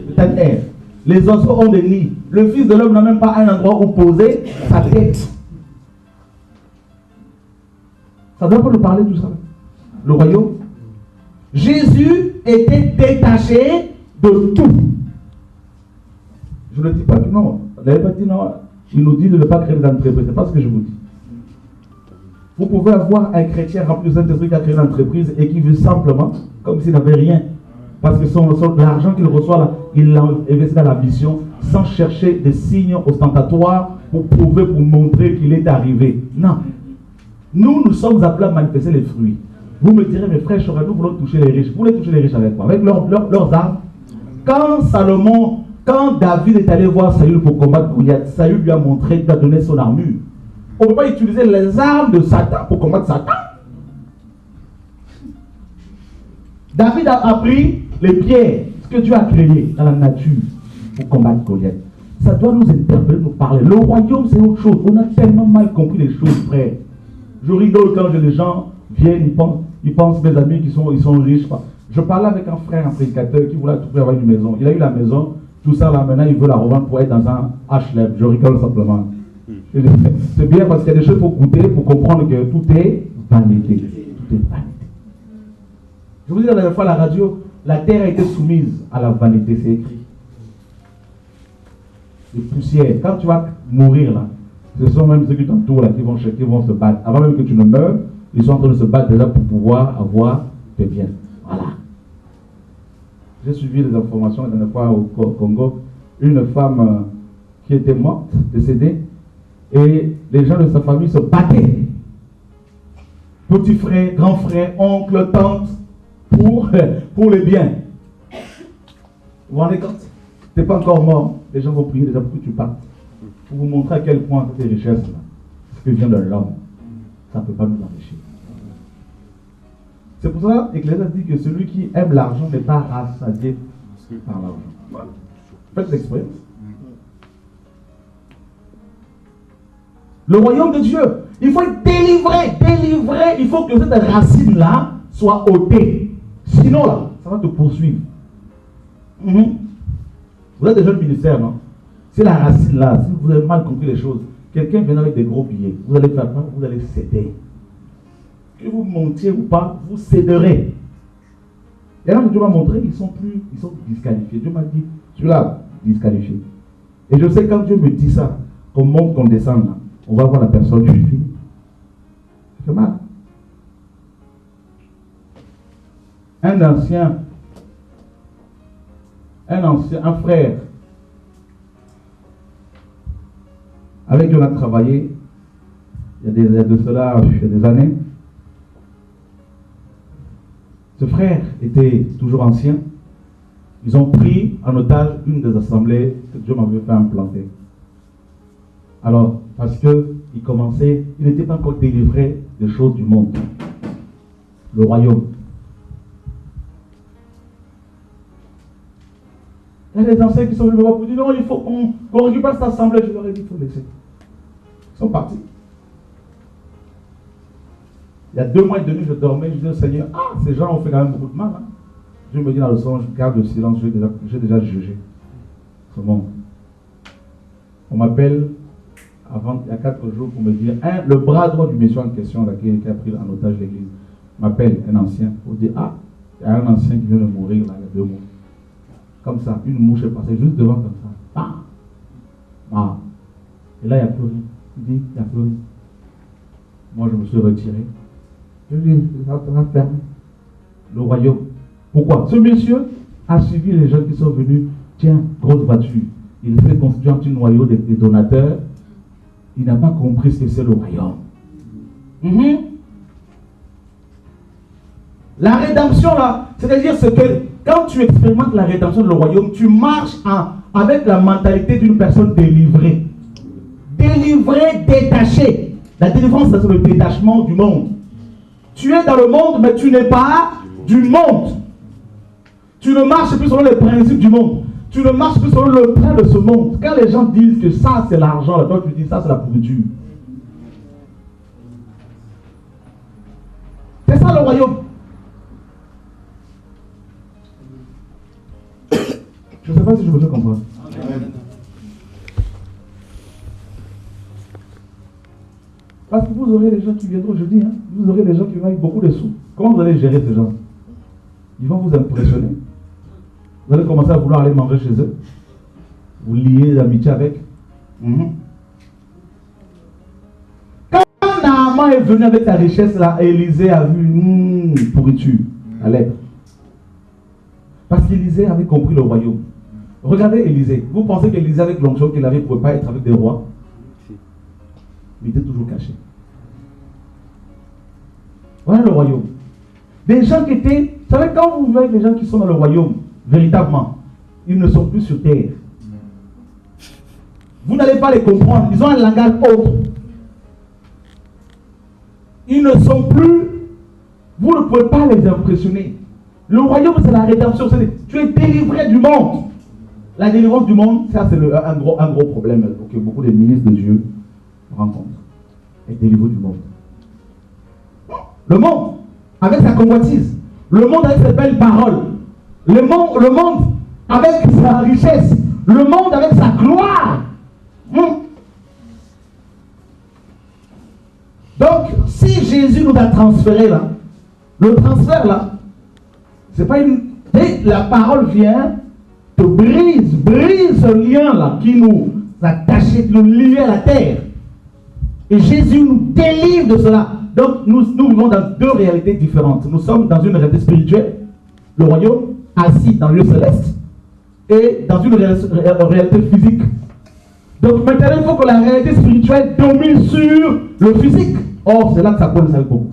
Des tanières. Les oiseaux ont des nids. Le Fils de l'homme n'a même pas un endroit où poser sa tête. Ça doit pas nous parler tout ça. Le royaume. Jésus était détaché de tout. Je ne dis pas que non. Il n'avait pas dit non. Il nous dit de ne pas créer d'entreprise. Ce n'est pas ce que je vous dis. Vous pouvez avoir un chrétien rempli de Saint-Esprit qui a créé une entreprise et qui veut simplement, comme s'il n'avait rien. Parce que l'argent qu'il reçoit là, il l'a investi dans la mission sans chercher des signes ostentatoires pour prouver, pour montrer qu'il est arrivé. Non. Nous sommes appelés à manifester les fruits. Vous me direz, mes frères, nous voulons toucher les riches. Vous voulez toucher les riches avec quoi? Avec leurs armes. Quand David est allé voir Saül pour combattre Goliath, Saül lui a montré, il lui a donné son armure. On ne peut pas utiliser les armes de Satan pour combattre Satan. David a appris les pierres, ce que Dieu a créé dans la nature pour combattre Goliath. Ça doit nous interpeller, nous parler. Le royaume, c'est autre chose. On a tellement mal compris les choses, frère. Je rigole quand les gens viennent, ils pensent mes amis ils sont riches. Je parlais avec un frère, un prédicateur qui voulait tout faire avec une maison. Il a eu la maison, tout ça là, maintenant il veut la revendre pour être dans un HLM. Je rigole simplement. C'est bien parce qu'il y a des choses pour goûter, pour comprendre que tout est vanité. Tout est vanité. Je vous dis la dernière fois à la radio, la terre a été soumise à la vanité, c'est écrit. Les poussières. Quand tu vas mourir là, ce sont même ceux qui t'entourent là qui vont se battre. Avant même que tu ne meurs, ils sont en train de se battre déjà pour pouvoir avoir tes biens. Voilà. J'ai suivi les informations la dernière fois au Congo. Une femme qui était morte, décédée, Et les gens de sa famille se battaient. Petit frère, grand frère, oncle, tante, pour les biens. Vous vous rendez compte? Tu n'es pas encore mort. Les gens vont prier déjà pour que tu partes. Pour vous montrer à quel point tes richesses, là, ce qui vient de l'homme, ça ne peut pas nous enrichir. C'est pour ça que l'Église dit que celui qui aime l'argent n'est pas rassasié par l'argent. Faites l'expérience. Le royaume de Dieu, il faut être délivré. Il faut que cette racine-là soit ôtée. Sinon, là, ça va te poursuivre. Vous êtes des jeunes ministères, non? C'est la racine-là. Si vous avez mal compris les choses, quelqu'un vient avec des gros billets. Vous allez faire quoi? Vous allez céder. Que vous montiez ou pas, vous céderez. Et là, Dieu m'a montré, ils sont disqualifiés. Dieu m'a dit, celui-là, disqualifié. Et je sais quand Dieu me dit ça, qu'on monte, qu'on descend, là, on va voir la personne, je suis fini. Ça fait mal. Un frère, avec qui on a travaillé, il y a de cela des années. Ce frère était toujours ancien. Ils ont pris en otage une des assemblées que Dieu m'avait fait implanter. Alors, parce qu'il n'était pas encore délivré des choses du monde. Le royaume. Il y a des anciens qui sont venus me voir pour dire non, il faut qu'on récupère cette assemblée. Je leur ai dit, il faut laisser. Ils sont partis. Il y a 2 mois et demi, je dormais, je disais au Seigneur, ces gens ont fait quand même beaucoup de mal. Hein. Dieu me dit dans le songe, garde le silence, j'ai déjà jugé ce monde. On m'appelle il y a 4 jours pour me dire, le bras droit du monsieur en question, là, qui a pris en otage l'église, m'appelle un ancien pour dire, il y a un ancien qui vient de mourir là, il y a 2 mois. Comme ça, une mouche est passée juste devant comme ça. Et là, il n'y a plus rien. Il dit, il n'y a plus rien. Moi, je me suis retiré. Je lui ai dit, ça va fermer le royaume. Pourquoi? Ce monsieur a suivi les gens qui sont venus. Tiens, grosse voiture. Il fait construire un petit noyau des donateurs. Il n'a pas compris ce que c'est le royaume. La rédemption, là, c'est-à-dire que quand tu expérimentes la rédemption de le royaume, tu marches avec la mentalité d'une personne délivrée. Délivrée, détachée. La délivrance, c'est le détachement du monde. Tu es dans le monde, mais tu n'es pas du monde. Tu ne marches plus selon les principes du monde. Tu ne marches plus selon le train de ce monde. Quand les gens disent que ça, c'est l'argent, toi, tu dis ça, c'est la pourriture. C'est ça le royaume. Je ne sais pas si je me fais comprendre. Amen. Parce que vous aurez les gens qui viendront jeudi, hein, vous aurez les gens qui vont avec beaucoup de sous. Comment vous allez gérer ces gens? Ils vont vous impressionner. Vous allez commencer à vouloir aller manger chez eux. Vous liez l'amitié avec. Quand Naaman est venu avec sa richesse, là, Élisée a vu pourriture à l'être. Parce qu'Élisée avait compris le royaume. Regardez Élisée. Vous pensez qu'Élisée, avec l'onction qu'il avait, ne pouvait pas être avec des rois? Il était toujours caché. Voilà le royaume. Des gens qui étaient... Vous savez, quand vous voyez les gens qui sont dans le royaume, véritablement, ils ne sont plus sur terre. Vous n'allez pas les comprendre. Ils ont un langage autre. Ils ne sont plus... Vous ne pouvez pas les impressionner. Le royaume, c'est la rédemption. Tu es délivré du monde. La délivrance du monde, ça c'est un gros problème que beaucoup de ministres de Dieu rencontrent. Être délivré du monde. Le monde, avec sa convoitise. Le monde avec ses belles paroles. Le monde avec sa richesse. Le monde avec sa gloire. Donc, si Jésus nous a transféré là, le transfert là, c'est pas une... Et la parole vient, te brise ce lien là qui nous attache, qui nous lie à la terre. Et Jésus nous délivre de cela. Donc nous vivons dans 2 réalités différentes. Nous sommes dans une réalité spirituelle, le royaume, assis dans le lieu céleste, et dans une réalité physique. Donc maintenant, il faut que la réalité spirituelle domine sur le physique. Or, c'est là que ça coince avec beaucoup.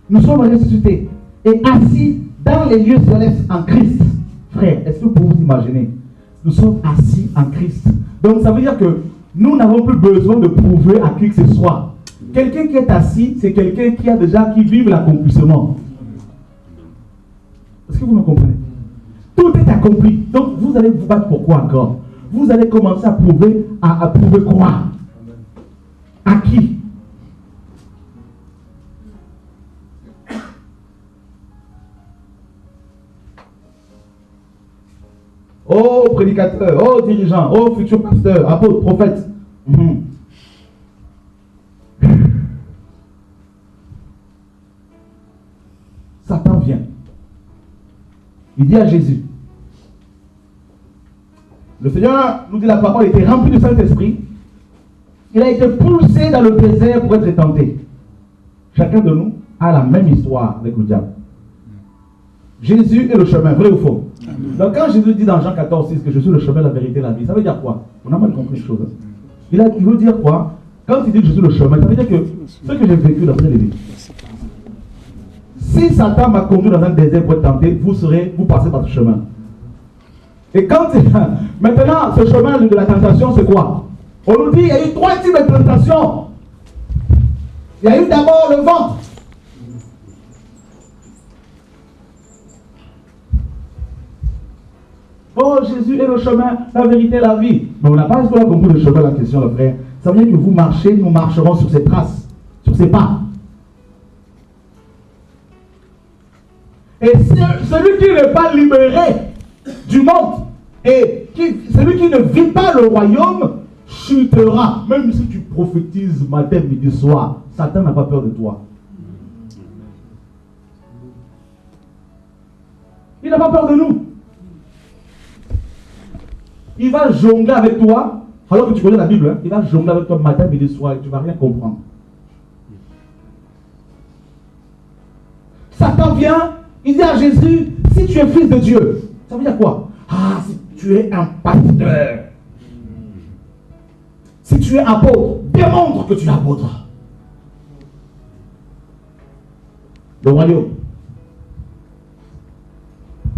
Nous sommes ressuscités et assis dans les lieux célestes en Christ. Frère, est-ce que vous pouvez vous imaginer? Nous sommes assis en Christ. Donc ça veut dire que nous n'avons plus besoin de prouver à qui que ce soit. Quelqu'un qui est assis, c'est quelqu'un qui vive l'accomplissement. Est-ce que vous me comprenez? Tout est accompli. Donc vous allez vous battre pour quoi encore? Vous allez commencer à prouver, à prouver quoi? À qui? Oh prédicateur, oh dirigeant, oh futur pasteur, apôtre, prophète. Satan vient. Il dit à Jésus. Le Seigneur nous dit la parole, il était rempli du Saint-Esprit. Il a été poussé dans le désert pour être tenté. Chacun de nous a la même histoire avec le diable. Jésus est le chemin, vrai ou faux? Amen. Donc quand Jésus dit dans Jean 14, 6 que je suis le chemin, la vérité, la vie, ça veut dire quoi? On a mal compris les choses. Il veut dire quoi? Quand il dit que je suis le chemin, ça veut dire que ce que j'ai vécu dans cette vie. Si Satan m'a conduit dans un désert pour être tenté, vous passez par ce chemin. Et quand maintenant, ce chemin de la tentation, c'est quoi? On nous dit, il y a eu 3 types de tentations. Il y a eu d'abord le ventre. Oh, Jésus est le chemin, la vérité, la vie. Mais on n'a pas compris le chemin, la question, le frère. Ça veut dire que vous marchez, nous marcherons sur ses traces, sur ses pas. Et celui qui n'est pas libéré du monde, et celui qui ne vit pas le royaume, chutera. Même si tu prophétises matin, midi, soir, Satan n'a pas peur de toi. Il n'a pas peur de nous. Il va jongler avec toi, alors que tu connais la Bible, hein, il va jongler avec toi matin, midi, soir, et tu ne vas rien comprendre. Satan vient, il dit à Jésus, si tu es fils de Dieu, ça veut dire quoi? Ah, si tu es un pasteur, si tu es apôtre, démontre que tu es apôtre. Le royaume.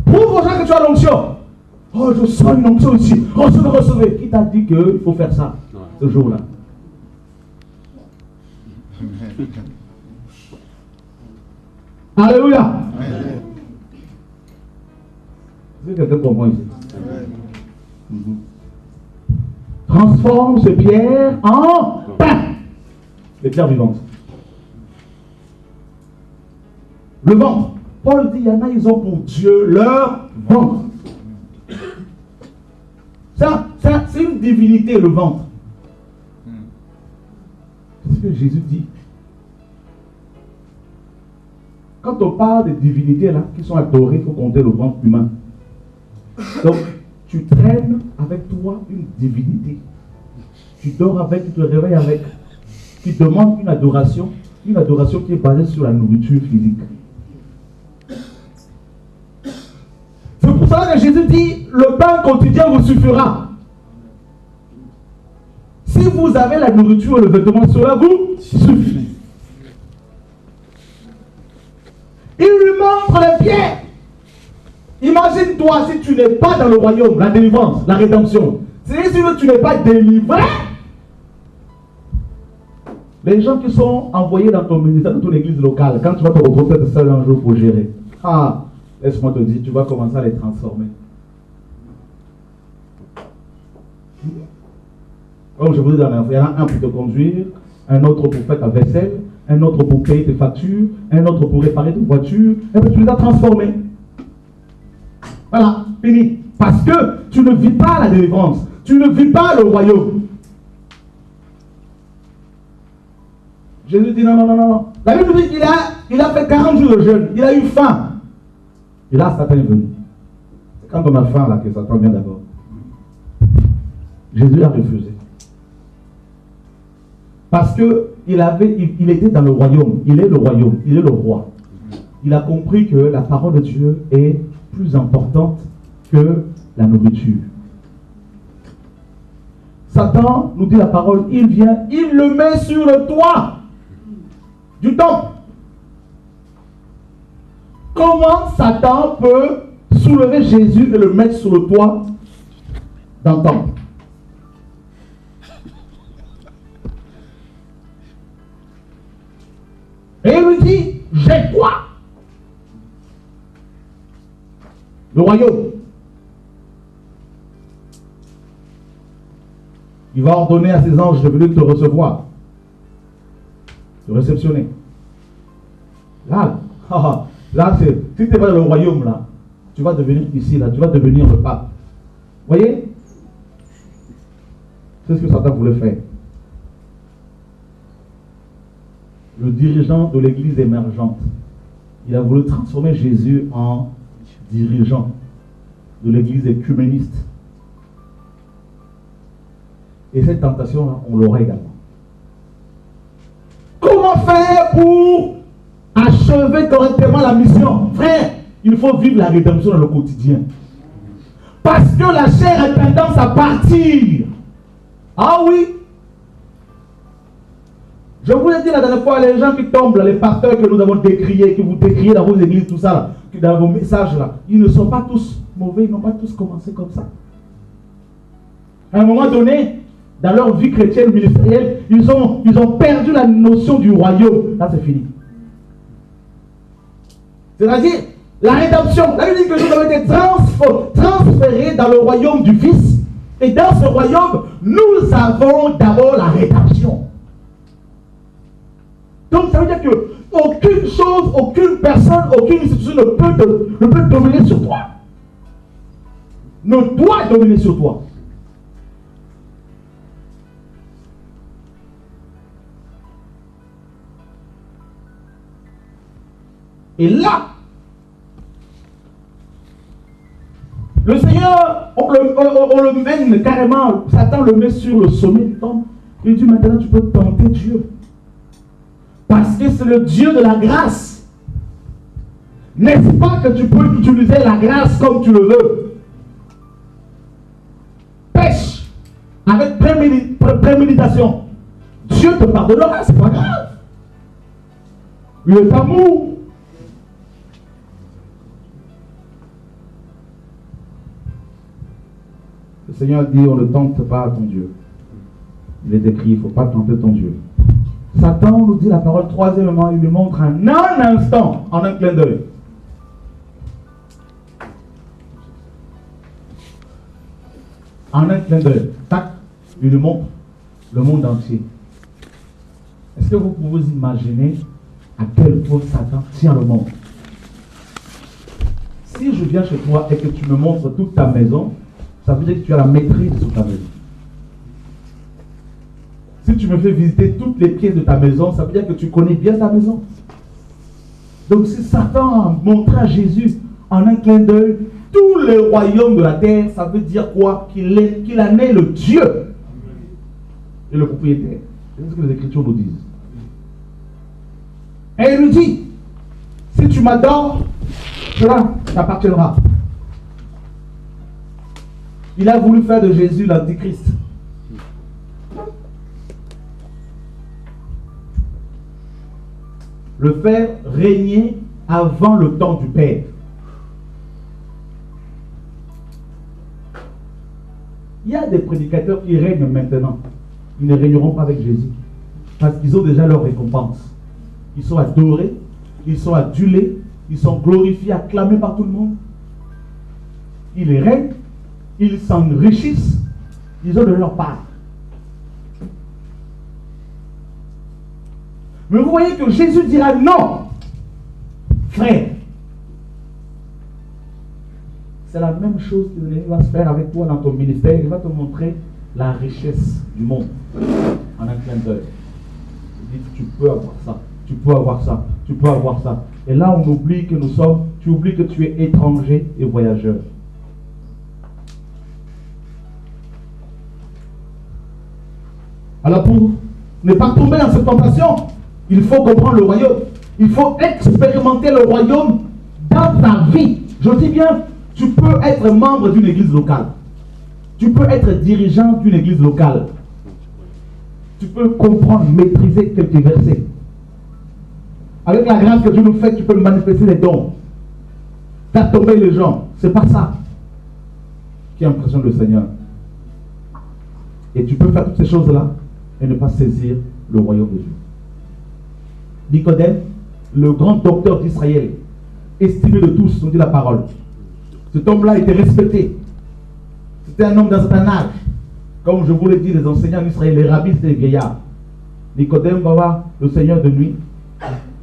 Prouve aux gens que tu as l'onction. Oh, je sens une onction ici. Recevez, recevez. Qui t'a dit qu'il faut faire ça ce jour-là? Alléluia. Amen. Est-ce que quelqu'un comprend ici? Transforme ces pierres en pain. Les pierres vivantes. Le ventre. Paul dit, il y en a, ils ont pour Dieu leur ventre. Ça, c'est une divinité, le ventre. C'est ce que Jésus dit. Quand on parle des divinités là, qui sont adorées, il faut compter le ventre humain. Donc, tu traînes avec toi une divinité. Tu dors avec, tu te réveilles avec. Tu demandes une adoration qui est basée sur la nourriture physique. C'est pour ça que Jésus dit, le pain quotidien vous suffira. Si vous avez la nourriture et le vêtement, cela vous suffit. Il lui montre les pieds. Imagine-toi si tu n'es pas dans le royaume, la délivrance, la rédemption. C'est-à-dire si tu n'es pas délivré. Les gens qui sont envoyés dans ton ministère, dans ton église locale, quand tu vas te retrouver seul un jour pour gérer, ah, laisse-moi te dire, tu vas commencer à les transformer. Comme je vous ai dit, il y en a un pour te conduire, un autre pour faire ta vaisselle, un autre pour payer tes factures, un autre pour réparer tes voitures, et puis tu les as transformés. Voilà, fini. Parce que tu ne vis pas la délivrance, tu ne vis pas le royaume. Jésus dit non. La Bible dit qu'il a fait 40 jours de jeûne, il a eu faim. Et là, Satan est venu. C'est quand on a faim là que Satan vient d'abord. Jésus a refusé. Parce qu'il était dans le royaume, il est le royaume, il est le roi. il a compris que la parole de Dieu est plus importante que la nourriture. Satan, nous dit la parole, il vient, il le met sur le toit du temple. Comment Satan peut soulever Jésus et le mettre sur le toit d'un temple? Et il lui dit, j'ai quoi? Le royaume. Il va ordonner à ses anges de venir te recevoir, te réceptionner. Là, là, si tu n'es pas dans le royaume, là, tu vas devenir ici, là, tu vas devenir le pape. Vous voyez? C'est ce que Satan voulait faire. Le dirigeant de l'église émergente, il a voulu transformer Jésus en dirigeant de l'église écuméniste. Et cette tentation-là, on l'aura également. Comment faire pour achever correctement la mission? Frère, il faut vivre la rédemption dans le quotidien. Parce que la chair a tendance à partir. Ah oui. Je vous l'ai dit la dernière fois, les gens qui tombent, là, les pasteurs que nous avons décriés, que vous décriez dans vos églises, tout ça, là, dans vos messages, là, ils ne sont pas tous mauvais, ils n'ont pas tous commencé comme ça. À un moment donné, dans leur vie chrétienne ministérielle, ils ont perdu la notion du royaume. Là, c'est fini. C'est-à-dire, la rédemption, la Bible dit que nous avons été transférés dans le royaume du Fils. Et dans ce royaume, nous avons d'abord la rédemption. Donc, ça veut dire que aucune chose, aucune personne, aucune institution ne peut dominer sur toi. Ne doit dominer sur toi. Et là, le Seigneur, on le mène carrément, Satan le met sur le sommet du temple. Il dit maintenant tu peux tenter Dieu. Parce que c'est le Dieu de la grâce. N'est-ce pas que tu peux utiliser la grâce comme tu le veux? Pêche avec préméditation. Dieu te pardonnera, c'est pas grave. Il est amour. Le Seigneur dit, on ne tente pas ton Dieu. Il est écrit, il ne faut pas tenter ton Dieu. Satan nous dit la parole, troisièmement, il lui montre en un instant, en un clin d'œil. En un clin d'œil, tac, il lui montre le monde entier. Est-ce que vous pouvez vous imaginer à quel point Satan tient le monde? Si je viens chez toi et que tu me montres toute ta maison, ça veut dire que tu as la maîtrise sur ta maison. Si tu me fais visiter toutes les pièces de ta maison, ça veut dire que tu connais bien ta maison. Donc si Satan a montré à Jésus en un clin d'œil tous les royaumes de la terre, ça veut dire quoi? Qu'il en est le Dieu et le propriétaire. C'est ce que les Écritures nous disent. Et il nous dit, si tu m'adores, cela t'appartiendra. Il a voulu faire de Jésus l'antichrist. Le faire régner avant le temps du Père. Il y a des prédicateurs qui règnent maintenant. Ils ne régneront pas avec Jésus. Parce qu'ils ont déjà leur récompense. Ils sont adorés, ils sont adulés, ils sont glorifiés, acclamés par tout le monde. Ils règnent, ils s'enrichissent, ils ont de leur part. Mais vous voyez que Jésus dira non, frère. C'est la même chose que l'ennemi va se faire avec toi dans ton ministère. Il va te montrer la richesse du monde en un clin d'œil. Il dit, tu peux avoir ça, tu peux avoir ça, tu peux avoir ça. Et là, on oublie que nous sommes, tu oublies que tu es étranger et voyageur. Alors pour ne pas tomber dans cette tentation, il faut comprendre le royaume. Il faut expérimenter le royaume dans ta vie. Je dis bien, tu peux être membre d'une église locale. Tu peux être dirigeant d'une église locale. Tu peux comprendre, maîtriser quelques versets. Avec la grâce que Dieu nous fait, tu peux manifester les dons. Faire tomber les gens. C'est pas ça qui impressionne le Seigneur. Et tu peux faire toutes ces choses-là et ne pas saisir le royaume de Dieu. Nicodème, le grand docteur d'Israël, estimé de tous, nous dit la parole. Cet homme-là était respecté. C'était un homme d'un certain âge. Comme je vous l'ai dit, les enseignants d'Israël, les rabbis, c'était les vieillards. Nicodème va voir le Seigneur de nuit.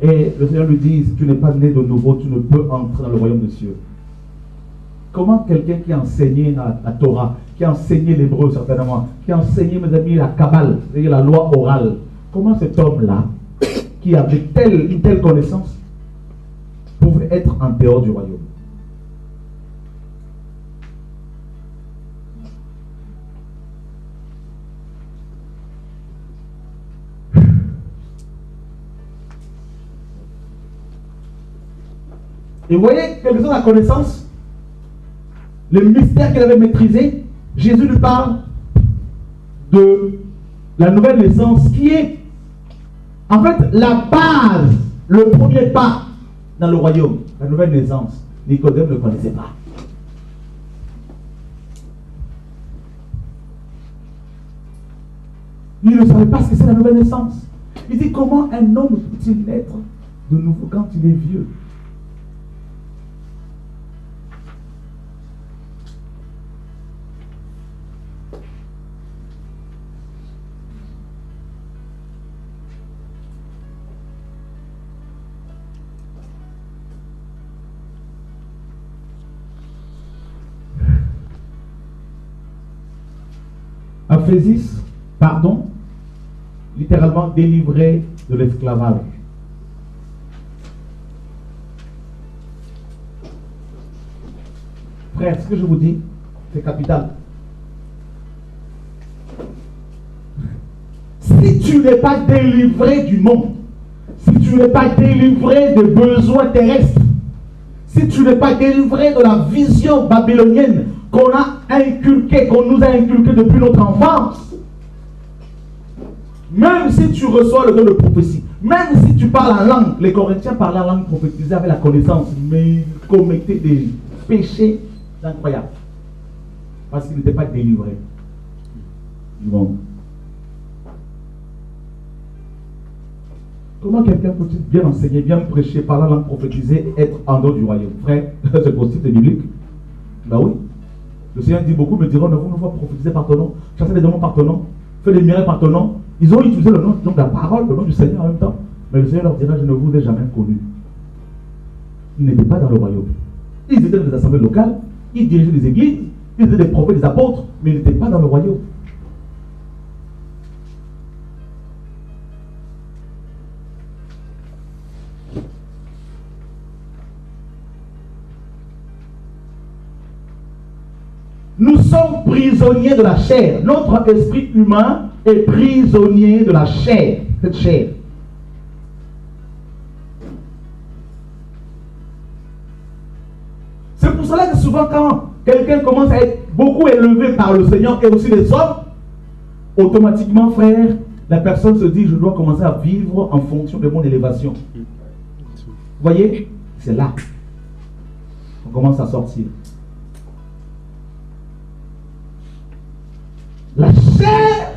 Et le Seigneur lui dit, si tu n'es pas né de nouveau, tu ne peux entrer dans le royaume des cieux. Comment quelqu'un qui a enseigné la Torah, qui a enseigné l'hébreu certainement, qui a enseigné, mes amis, la Kabbale, c'est-à-dire la loi orale, comment cet homme-là, qui avait une telle connaissance, pouvait être en dehors du royaume? Et vous voyez, quelque chose de la connaissance, le mystère qu'il avait maîtrisé, Jésus lui parle de la nouvelle naissance qui est en fait la base, le premier pas dans le royaume, la nouvelle naissance. Nicodème ne connaissait pas. Il ne savait pas ce que c'est la nouvelle naissance. Il dit, comment un homme peut-il naître de nouveau quand il est vieux? Aphésis, pardon, littéralement délivré de l'esclavage. Frère, ce que je vous dis, c'est capital. Si tu n'es pas délivré du monde, si tu n'es pas délivré des besoins terrestres, si tu n'es pas délivré de la vision babylonienne qu'on a inculqué, qu'on nous a inculqué depuis notre enfance, même si tu reçois le don de prophétie, même si tu parles en langue, les Corinthiens parlaient en langue prophétisée avec la connaissance, mais ils commettaient des péchés incroyables parce qu'ils n'étaient pas délivrés du monde. Comment quelqu'un peut-il bien enseigner, bien prêcher, parler en langue prophétisée, être en dehors du royaume? Frère, c'est possible, c'est biblique. Ben oui. Le Seigneur dit, beaucoup me diront, ne vous ne pas prophétiser par ton nom, chasser les démons par ton nom, faire des miracles par ton nom. Ils ont utilisé le nom de la parole, le nom du Seigneur en même temps. Mais le Seigneur leur dira, je ne vous ai jamais connu. Ils n'étaient pas dans le royaume. Ils étaient dans les assemblées locales, ils dirigeaient des églises, ils étaient des prophètes, des apôtres, mais ils n'étaient pas dans le royaume. Nous sommes prisonniers de la chair. Notre esprit humain est prisonnier de la chair. Cette chair. C'est pour cela que souvent quand quelqu'un commence à être beaucoup élevé par le Seigneur et aussi les hommes, automatiquement, frère, la personne se dit, je dois commencer à vivre en fonction de mon élévation. Vous voyez? C'est là qu'on commence à sortir. La chair,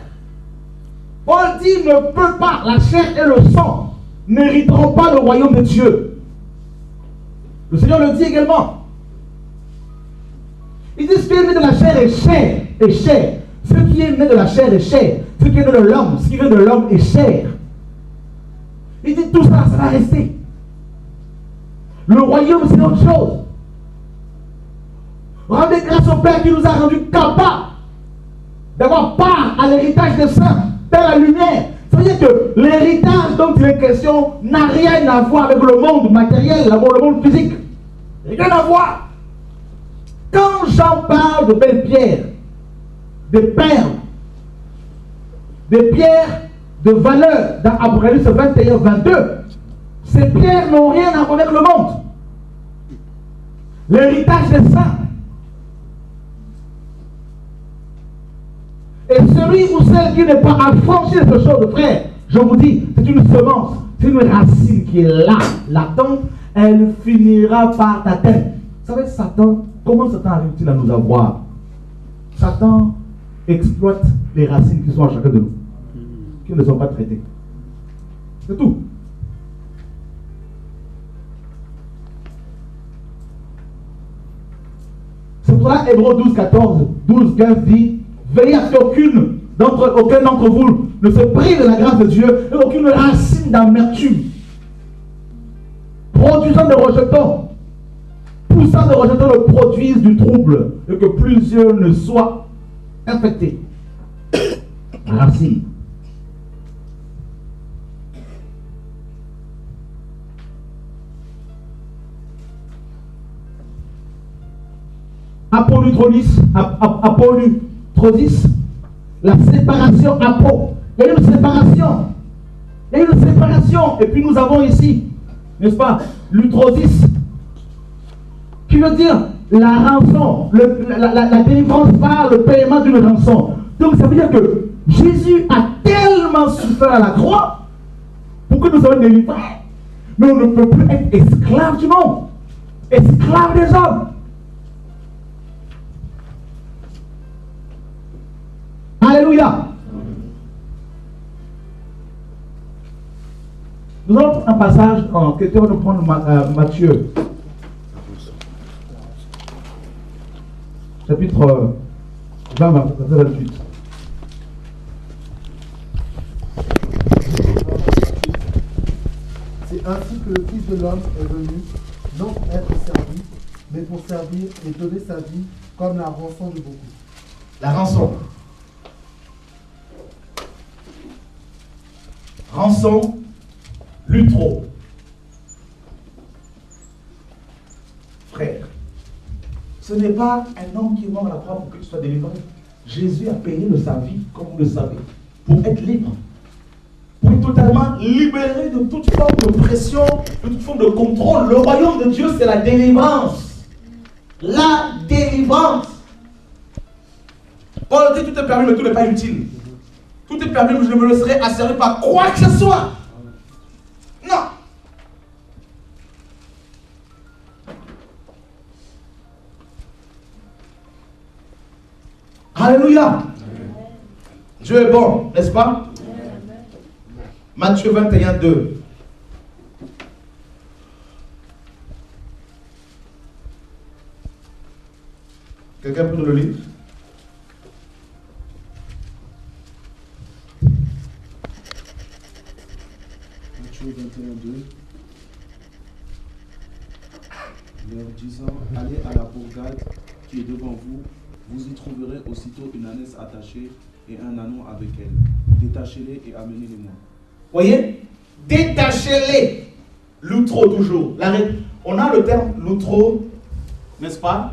Paul dit, ne peut pas, la chair et le sang n'hériteront pas le royaume de Dieu. Le Seigneur le dit également. Il dit, ce qui est né de la chair est chair, est chair. Ce qui est né de la chair est chair. Ce qui est né de l'homme, ce qui vient de l'homme est chair. Il dit, tout ça, ça va rester. Le royaume, c'est autre chose. Rendez grâce au Père qui nous a rendus capables d'avoir part à l'héritage des saints, dans la lumière. Ça veut dire que l'héritage dont il est question n'a rien à voir avec le monde matériel, le monde physique. Rien à voir. Quand Jean parle de belles pierres, des perles, des pierres de valeur dans Apocalypse 21-22, Ces pierres n'ont rien à voir avec le monde. L'héritage des saints. Et celui ou celle qui n'est pas affranchi de ce chose, frère, je vous dis, c'est une semence, c'est une racine qui est là, latente, elle finira par t'atteindre. Vous savez, Satan, comment Satan arrive-t-il à nous avoir? Satan exploite les racines qui sont à chacun de nous, qui ne sont pas traitées. C'est tout. C'est pour cela, Hébreux 12, 14, 12, 15 dit, veillez à ce qu'aucun d'entre vous ne se prive de la grâce de Dieu et aucune racine d'amertume, produisant de rejetons, poussant de rejetons le produisent du trouble et que plusieurs ne soient infectés. Racine. Apollutrosis, la séparation, il y a une séparation. Il y a une séparation. Et puis nous avons ici, n'est-ce pas, l'utrosis, qui veut dire la rançon, la délivrance par le paiement d'une rançon. Donc ça veut dire que Jésus a tellement souffert à la croix pour que nous soyons délivrés. Mais on ne peut plus être esclave du monde, esclave des hommes. Alléluia. Nous allons prendre un passage en question de prendre Matthieu. Chapitre 20, verset 28. C'est ainsi que le Fils de l'homme est venu, non pour être servi, mais pour servir et donner sa vie comme la rançon de beaucoup. La rançon. Rançon, lutro. Frère, ce n'est pas un homme qui est mort à la croix pour que tu sois délivré. Jésus a payé de sa vie, comme vous le savez, pour être libre. Pour être totalement libéré de toute forme de pression, de toute forme de contrôle. Le royaume de Dieu, c'est la délivrance. La délivrance. Paul dit tout est permis, mais tout n'est pas utile. Tout est permis, mais je ne me laisserai asservir par quoi que ce soit. Non. Alléluia. Amen. Dieu est bon, n'est-ce pas? Amen. Matthieu 21, 2. Quelqu'un peut nous le lire? Matthieu 21, 2. Leur disant, allez à la bourgade qui est devant vous, vous y trouverez aussitôt une ânesse attachée et un ânon avec elle. Détachez-les et amenez-les-moi. Voyez, détachez-les. L'outro toujours. On a le terme l'outro, n'est-ce pas?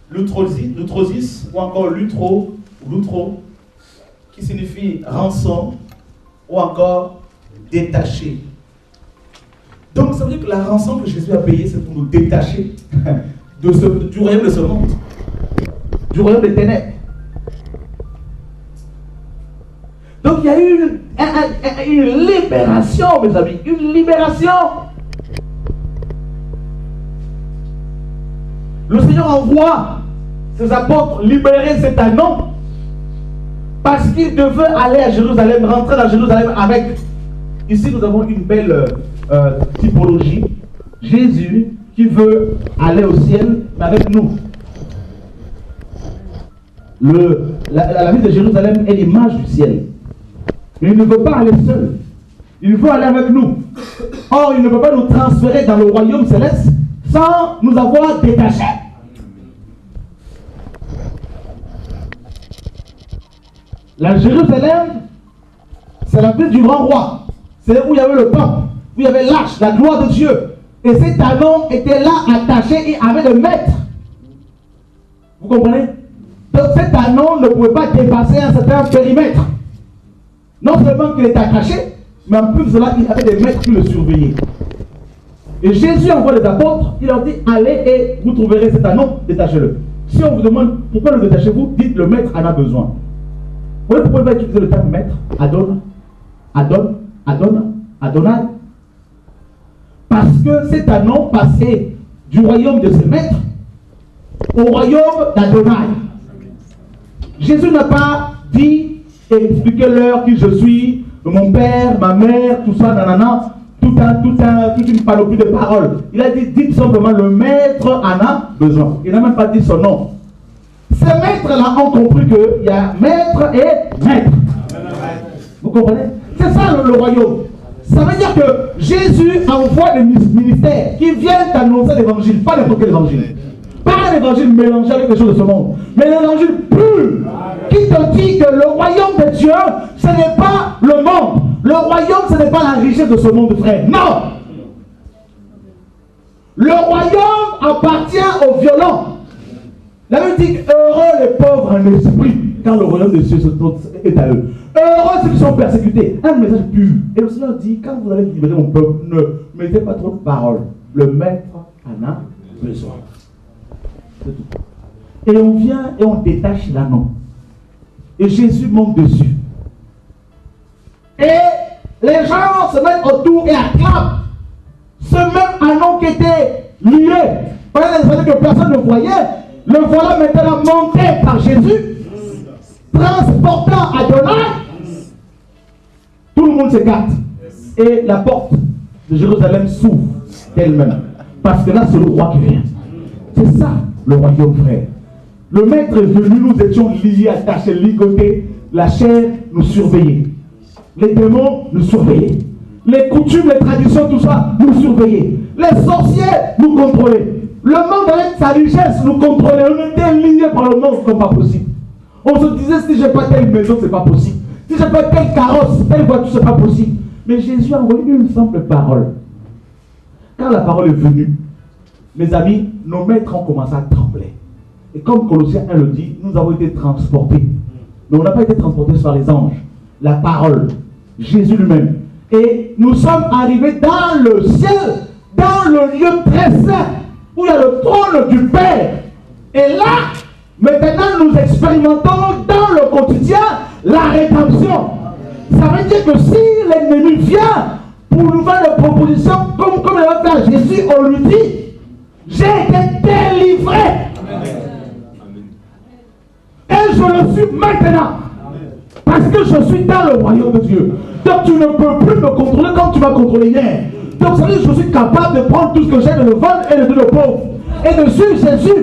L'outrosis ou encore l'outro, qui signifie rançon ou encore détaché. Donc ça veut dire que la rançon que Jésus a payée, c'est pour nous détacher du royaume de ce monde, du royaume des ténèbres. Donc il y a eu une libération, mes amis, une libération. Le Seigneur envoie ses apôtres libérer cet ânon parce qu'il devait aller à Jérusalem, rentrer dans Jérusalem avec. Ici nous avons une belle typologie. Jésus qui veut aller au ciel avec nous. La ville de Jérusalem est l'image du ciel. Mais il ne veut pas aller seul. Il veut aller avec nous. Or, il ne peut pas nous transférer dans le royaume céleste sans nous avoir détachés. La Jérusalem, c'est la ville du grand roi. C'est où il y avait le temple, où il y avait l'arche, la gloire de Dieu. Et cet ânon était là, attaché et avait le maître. Vous comprenez? Donc cet ânon ne pouvait pas dépasser un certain périmètre. Non seulement qu'il était attaché, mais en plus de cela, il avait des maîtres qui le surveillaient. Et Jésus envoie les apôtres, il leur dit, allez et vous trouverez cet anneau, détachez-le. Si on vous demande pourquoi le détachez-vous, dites le maître en a besoin. Vous voyez pourquoi il va utiliser le terme maître? Adonai. Parce que cet anneau passait du royaume de ses maîtres au royaume d'Adonai. Jésus n'a pas dit et expliqué leur qui je suis, mon père, ma mère, tout ça, nanana, toute une panoplie de paroles. Il a dit, dites simplement le maître en a besoin. Il n'a même pas dit son nom. Ces maîtres-là ont compris qu'il y a maître et maître. Vous comprenez? C'est ça le royaume. Ça veut dire que Jésus envoie des ministères qui viennent annoncer l'évangile, pas n'importe quel évangile. Pas l'évangile mélangé avec les choses de ce monde, mais l'évangile pur qui te dit que le royaume de Dieu, ce n'est pas le monde. Le royaume, ce n'est pas la richesse de ce monde, frère. Non! Le royaume appartient aux violents. La Bible dit heureux les pauvres en esprit, car le royaume de Dieu est à eux. Heureux ceux qui sont persécutés. Un message pur. Et le Seigneur dit, quand vous allez libérer mon peuple, ne mettez pas trop de paroles. Le maître en a besoin. C'est tout. Et on vient et on détache l'anneau. Et Jésus monte dessus. Et les gens se mettent autour et acclament. Ce même anneau qui était lié pendant les années que personne ne voyait, le voilà maintenant monté par Jésus, transportant Adonai. Tout le monde s'écarte. Et la porte de Jérusalem s'ouvre d'elle-même. Parce que là, c'est le roi qui vient. C'est ça, le royaume, frère. Le maître est venu, nous étions liés, attachés, ligotés. La chair nous surveillait. Les démons nous surveillaient. Les coutumes, les traditions, tout ça, nous surveillaient. Les sorciers nous contrôlaient. Le monde avec sa richesse nous contrôlait. On était liés par le monde comme pas possible. On se disait, si j'ai pas telle maison, c'est pas possible. Si j'ai pas telle carrosse, telle voiture, c'est pas possible. Mais Jésus a envoyé une simple parole. Quand la parole est venue, mes amis, nos maîtres ont commencé à trembler. Et comme Colossiens 1 le dit, nous avons été transportés. Mais on n'a pas été transportés par les anges. La parole, Jésus lui-même. Et nous sommes arrivés dans le ciel, dans le lieu très saint, où il y a le trône du Père. Et là, maintenant nous expérimentons dans le quotidien la rédemption. Ça veut dire que si l'ennemi vient pour nous faire des propositions, comme il va faire Jésus, on lui dit, j'ai été délivré. Et je le suis maintenant. Parce que je suis dans le royaume de Dieu. Donc tu ne peux plus me contrôler comme tu m'as contrôlé hier. Donc ça veut dire que je suis capable de prendre tout ce que j'ai, de le vendre et de donner aux pauvres. Et de suivre Jésus.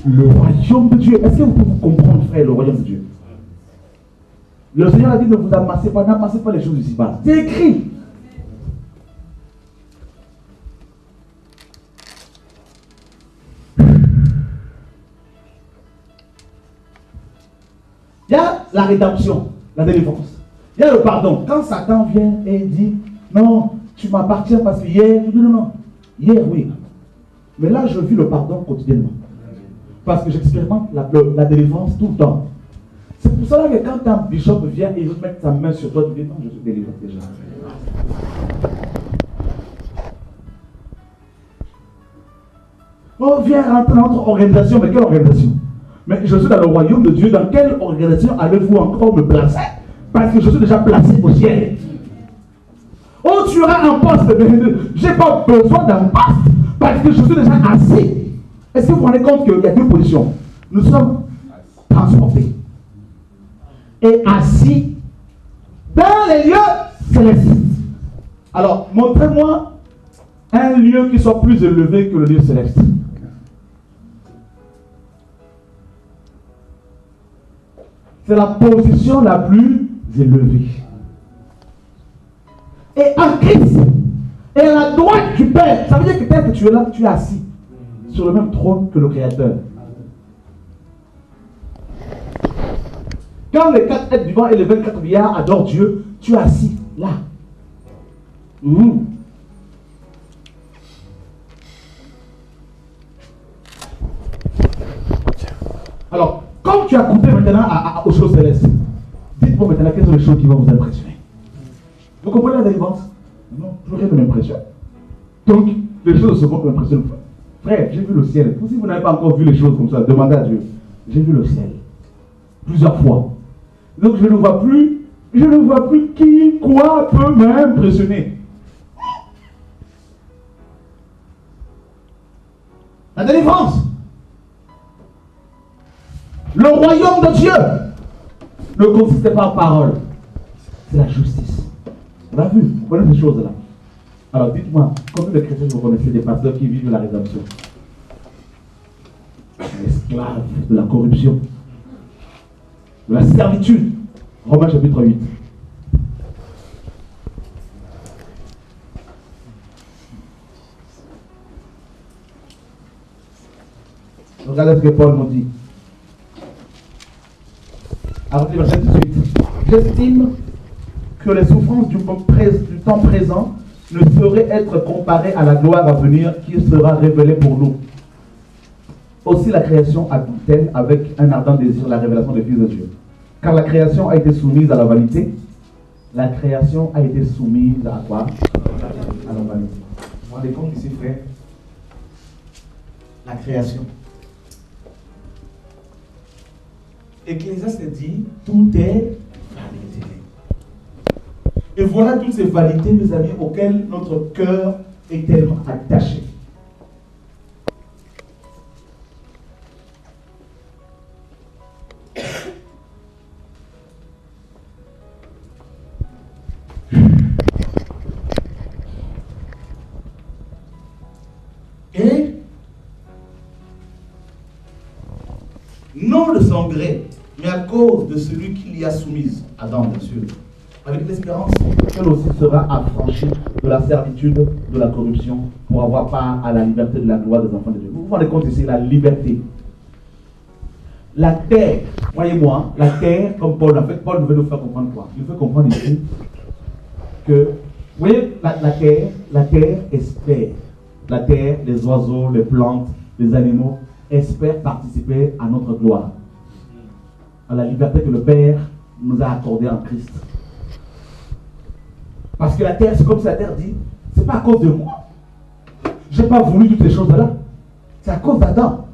Le royaume de Dieu. Est-ce que vous pouvez comprendre, frère, le royaume de Dieu? Le Seigneur a dit, ne vous amassez pas, n'amassez pas les choses ici-bas. C'est écrit. Il y a la rédemption, la délivrance. Il y a le pardon. Quand Satan vient et dit, non, tu m'appartiens parce que hier, je dis non, hier oui. Mais là, je vis le pardon quotidiennement. Parce que j'expérimente la délivrance tout le temps. C'est pour cela que quand un bishop vient et veut mettre sa main sur toi, tu dis non, je suis délivré déjà. On vient rentrer dans notre organisation, mais quelle organisation? Mais je suis dans le royaume de Dieu. Dans quelle organisation allez-vous encore me placer? Parce que je suis déjà placé au ciel. Oh, tu auras un poste, mais je n'ai pas besoin d'un poste parce que je suis déjà assis. Est-ce que vous vous rendez compte qu'il y a deux positions? Nous sommes transportés et assis dans les lieux célestes. Alors, montrez-moi un lieu qui soit plus élevé que le lieu céleste. C'est la position la plus élevée. Et en Christ, et à la droite du Père, ça veut dire que peut-être que tu es là, tu es assis sur le même trône que le Créateur. Quand les 4 êtres vivants et les 24 milliards adorent Dieu, tu es assis là. Alors, comme tu as goûté maintenant aux choses célestes, dites-moi maintenant quelles sont les choses qui vont vous impressionner. Vous comprenez la délivrance? Non, plus rien ne m'impressionne. Donc, les choses se vont m'impressionner. Frère, j'ai vu le ciel. Si vous n'avez pas encore vu les choses comme ça, demandez à Dieu. J'ai vu le ciel. Plusieurs fois. Donc, je ne vois plus. Je ne vois plus qui, quoi peut m'impressionner. La délivrance. Le royaume de Dieu ne consiste pas en parole. C'est la justice. On a vu, vous connaissez ces choses-là. Alors dites-moi, combien de chrétiens vous connaissez des pasteurs qui vivent la rédemption? Esclaves de la corruption, de la servitude. Romains chapitre 8. Regardez ce que Paul nous dit. Arrêtez verset 18. J'estime que les souffrances du temps présent ne sauraient être comparées à la gloire à venir qui sera révélée pour nous. Aussi la création attend-elle avec un ardent désir la révélation des fils de Dieu. Car la création a été soumise à la vanité. La création a été soumise à quoi? À la vanité. Vous vous rendez compte ici, frère? La création. Ecclésiaste dit, tout est vanité. Et voilà toutes ces vanités, mes amis, auxquelles notre cœur est tellement attaché. Et non de son gré, mais à cause de celui qui l'y a soumise, Adam, bien sûr, avec l'espérance qu'elle aussi sera affranchie de la servitude, de la corruption, pour avoir part à la liberté de la gloire des enfants de Dieu. Vous vous rendez compte ici, la liberté. La terre, voyez-moi, la terre, comme Paul, en fait, Paul veut nous faire comprendre quoi? Il veut comprendre ici que, vous voyez, la terre espère. La terre, les oiseaux, les plantes, les animaux espèrent participer à notre gloire, à la liberté que le Père nous a accordée en Christ. Parce que la terre, c'est comme si la terre dit, c'est pas à cause de moi. Je n'ai pas voulu toutes ces choses-là. C'est à cause d'Adam.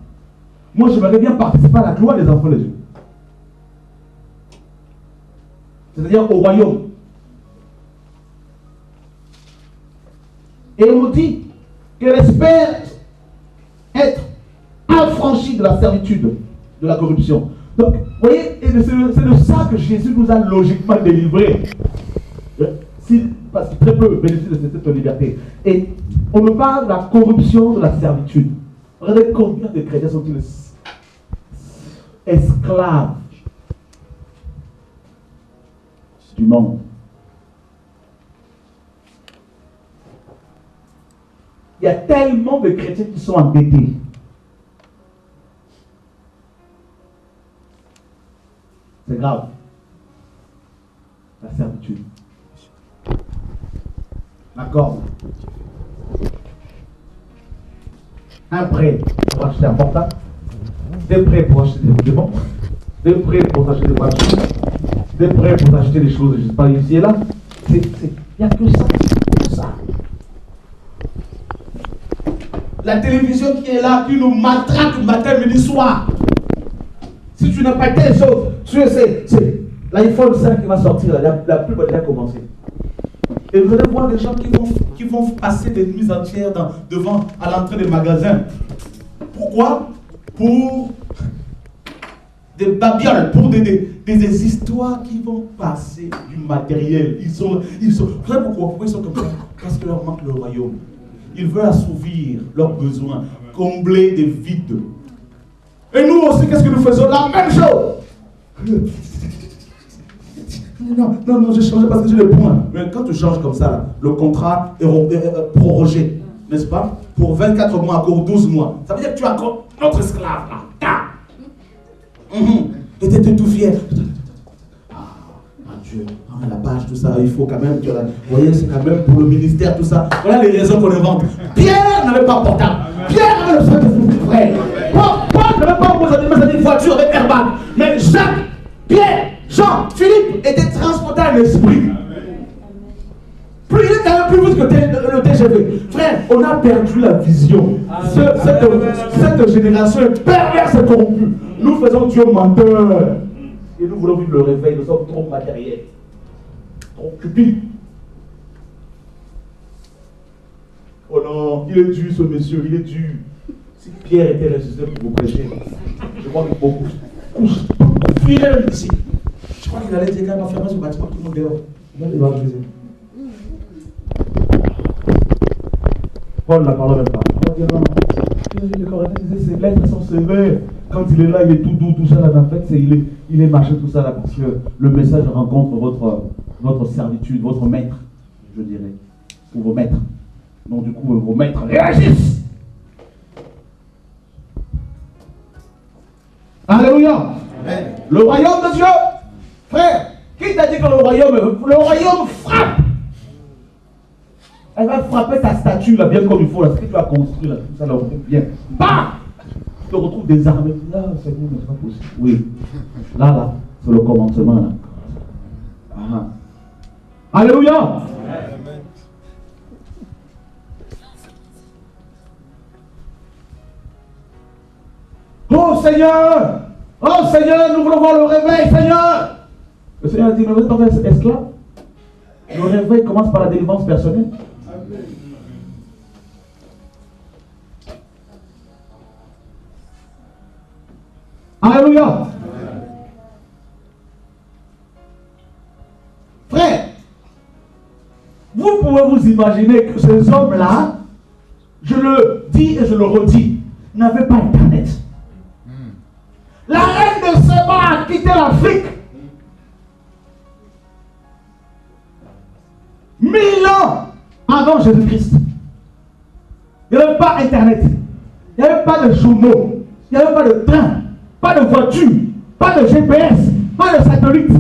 Moi, j'aimerais bien participer à la gloire des enfants de Dieu. C'est-à-dire au royaume. Et on dit qu'elle espère être affranchie de la servitude, de la corruption. Donc, vous voyez, c'est de ça que Jésus nous a logiquement délivrés. Parce que très peu bénéficient de cette liberté. Et on me parle de la corruption, de la servitude. Regardez combien de chrétiens sont-ils esclaves du monde. Il y a tellement de chrétiens qui sont endettés. C'est grave. La servitude. D'accord. Un prêt pour acheter un portable, des prêts pour acheter des vêtements, des prêts pour acheter des voitures, des prêts pour acheter des choses, je ne sais pas, ici et là. Il n'y a que ça. Que ça. La télévision qui est là, qui nous matraque matin, midi, soir. Si tu n'as pas telle chose, tu sais, c'est l'iPhone 5 qui va sortir, la pub a déjà commencé. Et vous allez voir des gens qui vont passer des nuits entières devant, à l'entrée des magasins. Pourquoi? Pour des babioles, pour des histoires qui vont passer du matériel. Vous savez pourquoi ils sont comme ça? Parce que leur manque le royaume. Ils veulent assouvir leurs besoins, combler des vides. Et nous aussi, qu'est-ce que nous faisons? La même chose. Non, j'ai changé parce que j'ai le point. Mais quand tu changes comme ça, le contrat est prorogé, n'est-ce pas? Pour 24 mois, encore 12 mois. Ça veut dire que tu as encore notre esclave là. Et tu étais tout fier. Dieu, la page, tout ça, il faut quand même, vous voyez, c'est quand même pour le ministère, tout ça. Voilà les raisons qu'on invente. Pierre n'avait pas portable. Pierre avait le soin de son frère. Paul n'avait pas posé une voiture avec airbag. Mais Jacques, Pierre, Jean, Philippe étaient transportés à l'esprit. Plus il était plus vite que le TGV. Frère, on a perdu la vision. Cette génération est perverse et corrompue. Nous faisons Dieu menteur. Et nous voulons vivre le réveil. Nous sommes trop matériels. Trop cupides. Oh non, il est dur ce monsieur, il est dur. Si Pierre était ressuscité pour vous prêcher, je crois que beaucoup fuiraient ici. Je crois qu'il allait dire quand il va fermer ce bâtiment, tout le monde dehors. Il va briser. Paul ne la parle même pas. Il va dire non. Le Corinthiens disait ses lettres sont sévères. Quand il est là, il est tout doux, tout ça. Là, en fait, il est machin, tout ça là, parce que le message rencontre votre servitude, votre maître, je dirais, ou vos maîtres. Donc du coup, vos maîtres réagissent. Alléluia. Amen. Le royaume de Dieu, frère, qui t'a dit que le royaume frappe? Elle va frapper ta statue là, bien comme il faut, là, ce que tu as construit là, tout ça là, bien. Bam! Tu te retrouves désarmé. Ah, Seigneur, mais c'est pas possible. Oui. Là, c'est le commencement là. Alléluia. Amen. Oh Seigneur, nous voulons voir le réveil, Seigneur. Le Seigneur a dit, mais vous êtes en fait esclave. Le réveil commence par la délivrance personnelle. Amen. Alléluia. Amen. Frère, vous pouvez vous imaginer que ces hommes-là, je le dis et je le redis, n'avaient pas Internet. La reine de Séba a quitté l'Afrique. 1000 ans avant Jésus-Christ. Il n'y avait pas Internet. Il n'y avait pas de journaux. Il n'y avait pas de train. Pas de voiture. Pas de GPS. Pas de satellite.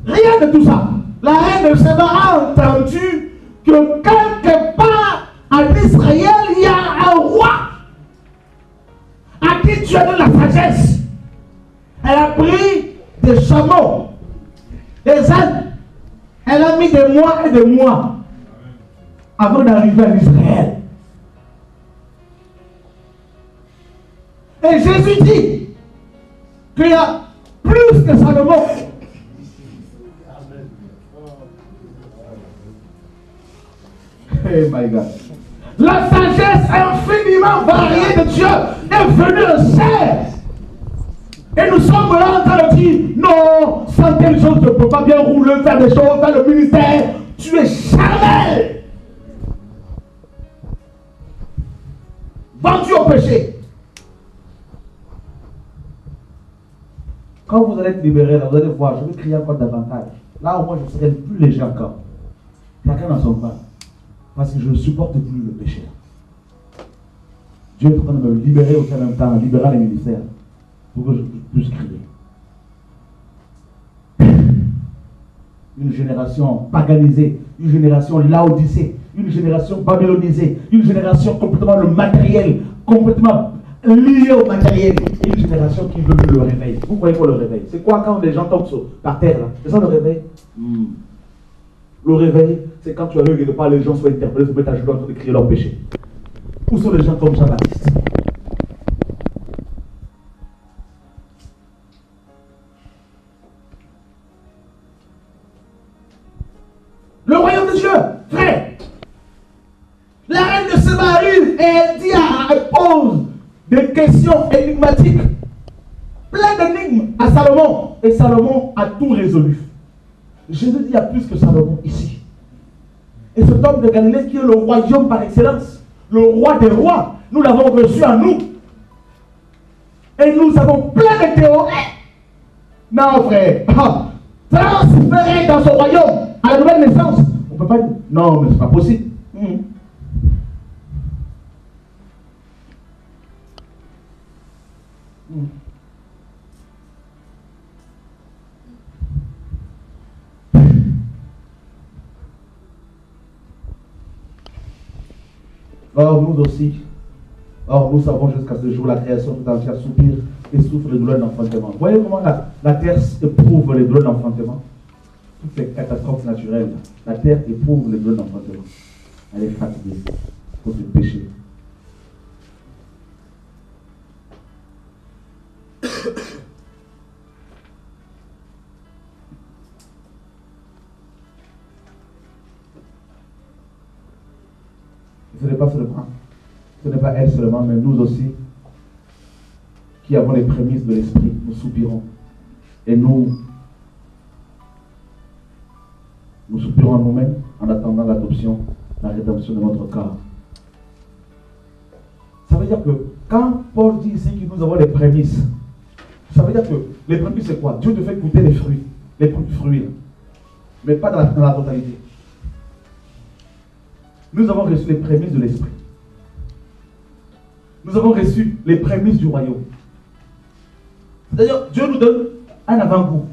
Rien de tout ça. La reine de Séba a entendu que quelque part en Israël, il y a un roi à qui Dieu donne la sagesse. Elle a pris des chameaux, des ânes. Elle a mis des mois et des mois avant d'arriver en Israël. Et Jésus dit qu'il y a plus que Salomon. Hey my God. La sagesse infiniment variée de Dieu est venue en chair. Et nous sommes là en train de dire, non, sans telle chose, tu ne peux pas bien rouler, faire des choses, faire le ministère. Tu es charnel. Vendu au péché. Quand vous allez être libéré, là, vous allez voir, je vais crier encore davantage. Là, au moins, je serai plus léger encore. Chacun dans son pain. Parce que je ne supporte plus le péché. Dieu est en train de me libérer aussi en même temps, libérer les ministères. Pour que je puisse crier. Une génération paganisée, une génération laodicée, une génération babylonisée, une génération complètement le matériel, complètement liée au matériel, une génération qui veut le réveil. Vous voyez quoi le réveil? C'est quoi quand les gens tombent par terre là? C'est ça le réveil? Le réveil, c'est quand tu arrives quelque part, les gens soient interpellés, se mettent à genoux en train de crier leur péché. Où sont les gens comme Jean-Baptiste? Le royaume de Dieu, frère. La reine de Séba arrive et elle dit elle pose des questions énigmatiques, plein d'énigmes à Salomon. Et Salomon a tout résolu. Jésus dit il y a plus que Salomon ici. Et cet homme de Galilée qui est le royaume par excellence, le roi des rois, nous l'avons reçu à nous. Et nous avons plein de théories. Non, frère. Transféré dans son royaume à la nouvelle naissance. On ne peut pas dire. Non, mais c'est pas possible. Or, nous aussi, nous savons jusqu'à ce jour la création tout entière soupire et souffre les douleurs d'enfantement. Vous voyez comment la terre éprouve les douleurs d'enfantement? Toutes ces catastrophes naturelles, la terre éprouve les douleurs d'enfantement. Elle est fatiguée à cause du péché. Ce n'est pas elle seulement, mais nous aussi, qui avons les prémices de l'esprit, nous soupirons. Et nous soupirons en nous-mêmes en attendant l'adoption, la rédemption de notre corps. Ça veut dire que quand Paul dit ici que nous avons les prémices, ça veut dire que les prémices c'est quoi? Dieu te fait goûter les fruits, mais pas dans la totalité. Nous avons reçu les prémices de l'esprit. Nous avons reçu les prémices du royaume. C'est-à-dire, Dieu nous donne un avant-goût.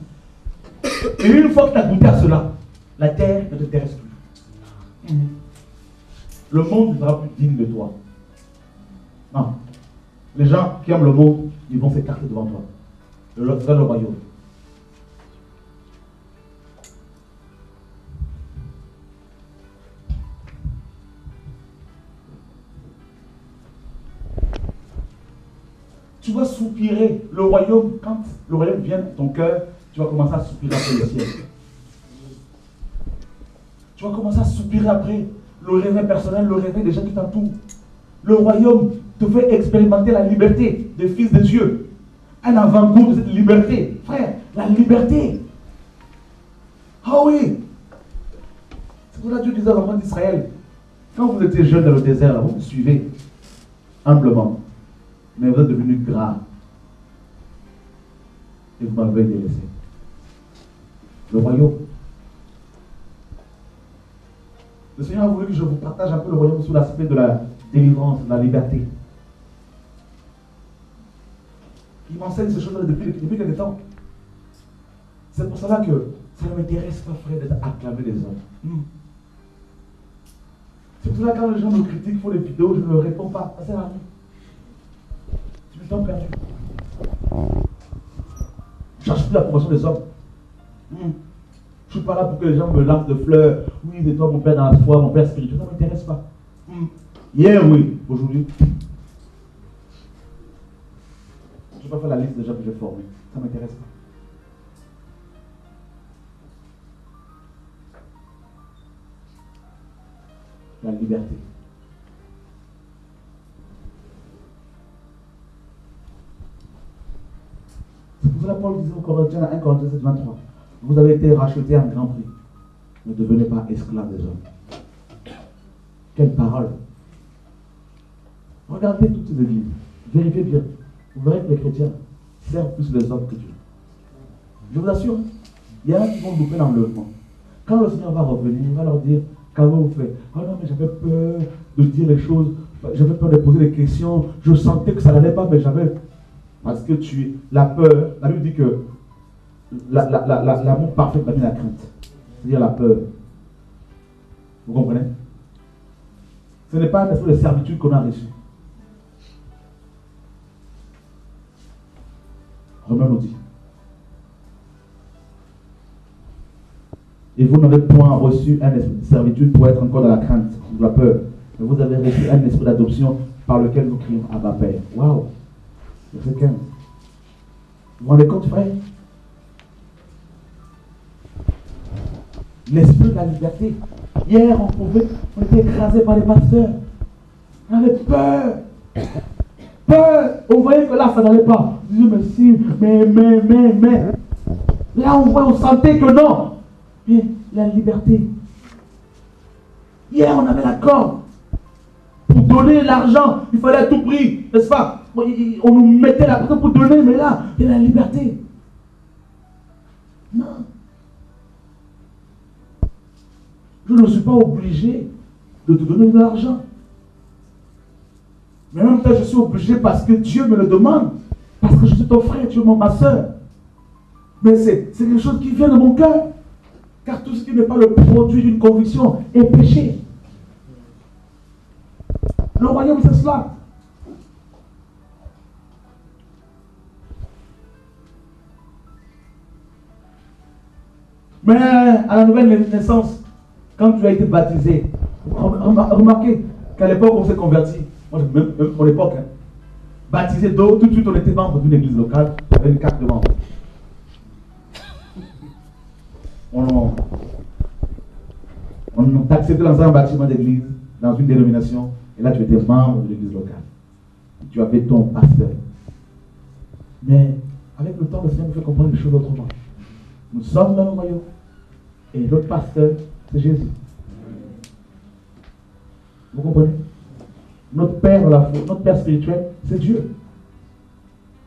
Et une fois que tu as goûté à cela, la terre ne t'intéresse plus. Le monde ne sera plus digne de toi. Non. Les gens qui aiment le monde, ils vont s'écarter devant toi. Dans le royaume. Tu vas soupirer le royaume. Quand le royaume vient dans ton cœur, tu vas commencer à soupirer après le ciel. Tu vas commencer à soupirer après le réveil personnel, le réveil des gens qui t'entourent. Le royaume te fait expérimenter la liberté des fils de Dieu. Un avant-goût de cette liberté. Frère, la liberté. Ah oui. C'est pour ça que Dieu disait aux enfants d'Israël, quand vous étiez jeunes dans le désert, là, vous me suivez humblement. Mais vous êtes devenus gras. Et vous m'avez délaissé. Le royaume. Le Seigneur a voulu que je vous partage un peu le royaume sous l'aspect de la délivrance, de la liberté. Il m'enseigne ces choses-là depuis quelque temps. C'est pour cela que ça ne m'intéresse pas, frère, d'être acclamé des hommes. C'est pour cela que quand les gens me critiquent, font des vidéos, je ne leur réponds pas. Ça sert à rien. C'est du temps perdu. Je ne cherche plus la promotion des hommes. Je ne suis pas là pour que les gens me lancent de fleurs. Oui, c'est toi mon père dans la foi, mon père spirituel. Ça ne m'intéresse pas. Hier, oui. Aujourd'hui. Je ne vais pas faire la liste des gens que j'ai formés. Ça ne m'intéresse pas. La liberté. C'est pour cela que Paul disait aux Corinthiens, 1 Corinthiens 7, 23, vous avez été rachetés à un grand prix. Ne devenez pas esclaves des hommes. Quelle parole! Regardez toutes ces églises. Vérifiez bien. Vous verrez que les chrétiens servent plus les hommes que Dieu. Je vous assure, il y en a qui vont louper l'enlèvement. Quand le Seigneur va revenir, il va leur dire, qu'avez-vous fait? Oh non, mais j'avais peur de dire les choses, j'avais peur de poser des questions, je sentais que ça n'allait pas, mais j'avais... Parce que la peur, la Bible dit que l'amour parfait m'a mis la crainte. C'est-à-dire la peur. Vous comprenez? Ce n'est pas un esprit de servitude qu'on a reçu. Romains nous dit. Et vous n'avez point reçu un esprit de servitude pour être encore dans la crainte, de la peur. Mais vous avez reçu un esprit d'adoption par lequel nous crions Abba Père. Waouh! Verset 15. Vous vous rendez compte, frère? L'esprit de la liberté. Hier, on était écrasé par les pasteurs. On avait peur. Peur. On voyait que là, ça n'allait pas. On disait, mais si, mais. Là, on sentait que non. Mais la liberté. Hier, on avait l'accord. Pour donner l'argent, il fallait à tout prix, n'est-ce pas? On nous mettait la pression pour donner, mais là, il y a la liberté. Non. Je ne suis pas obligé de te donner de l'argent. Mais en même temps, je suis obligé parce que Dieu me le demande. Parce que je suis ton frère, tu es ma soeur. Mais c'est quelque chose qui vient de mon cœur. Car tout ce qui n'est pas le produit d'une conviction est péché. Le royaume, c'est cela. Mais à la nouvelle naissance, quand tu as été baptisé, Remarquez qu'à l'époque on s'est converti, moi, même mon époque, hein, baptisé d'eau, tout de suite on était membre d'une église locale avec une carte de membre. On t'a accepté dans un bâtiment d'église, dans une dénomination, et là tu étais membre de l'église locale. Tu avais ton pasteur. Mais avec le temps, le Seigneur nous fait comprendre les choses autrement. Nous sommes dans le royaume, et notre pasteur, c'est Jésus. Vous comprenez? Notre Père dans la foi, notre Père spirituel, c'est Dieu.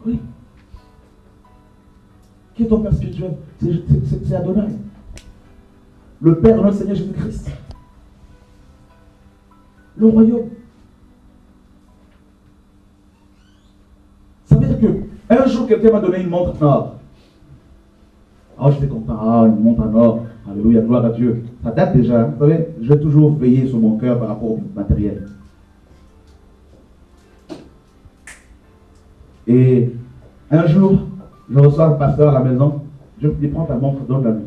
Oui. Qui est ton Père spirituel? C'est Adonai. Le Père de notre Seigneur Jésus-Christ. Le royaume. Ça veut dire que un jour, quelqu'un m'a donné une montre en or. Ah, j'étais content. Ah, une montre en or. Alléluia, gloire à Dieu. Ça date déjà. Vous savez, j'ai toujours veillé sur mon cœur par rapport au matériel. Et un jour, je reçois un pasteur à la maison. Je me dis, prends ta montre, donne-la lui.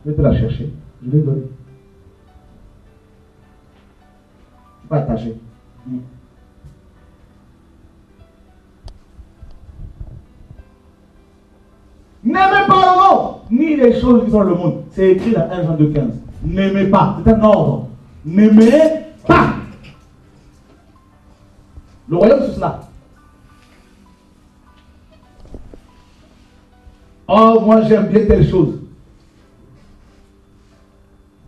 Je vais te la chercher. Je vais lui donner. Je ne suis pas attaché. N'aimez pas le monde, ni les choses qui sont dans le monde. C'est écrit dans 1 Jean 2,15. N'aimez pas. C'est un ordre. N'aimez pas. Le royaume, c'est cela. Oh, moi j'aime bien telle chose.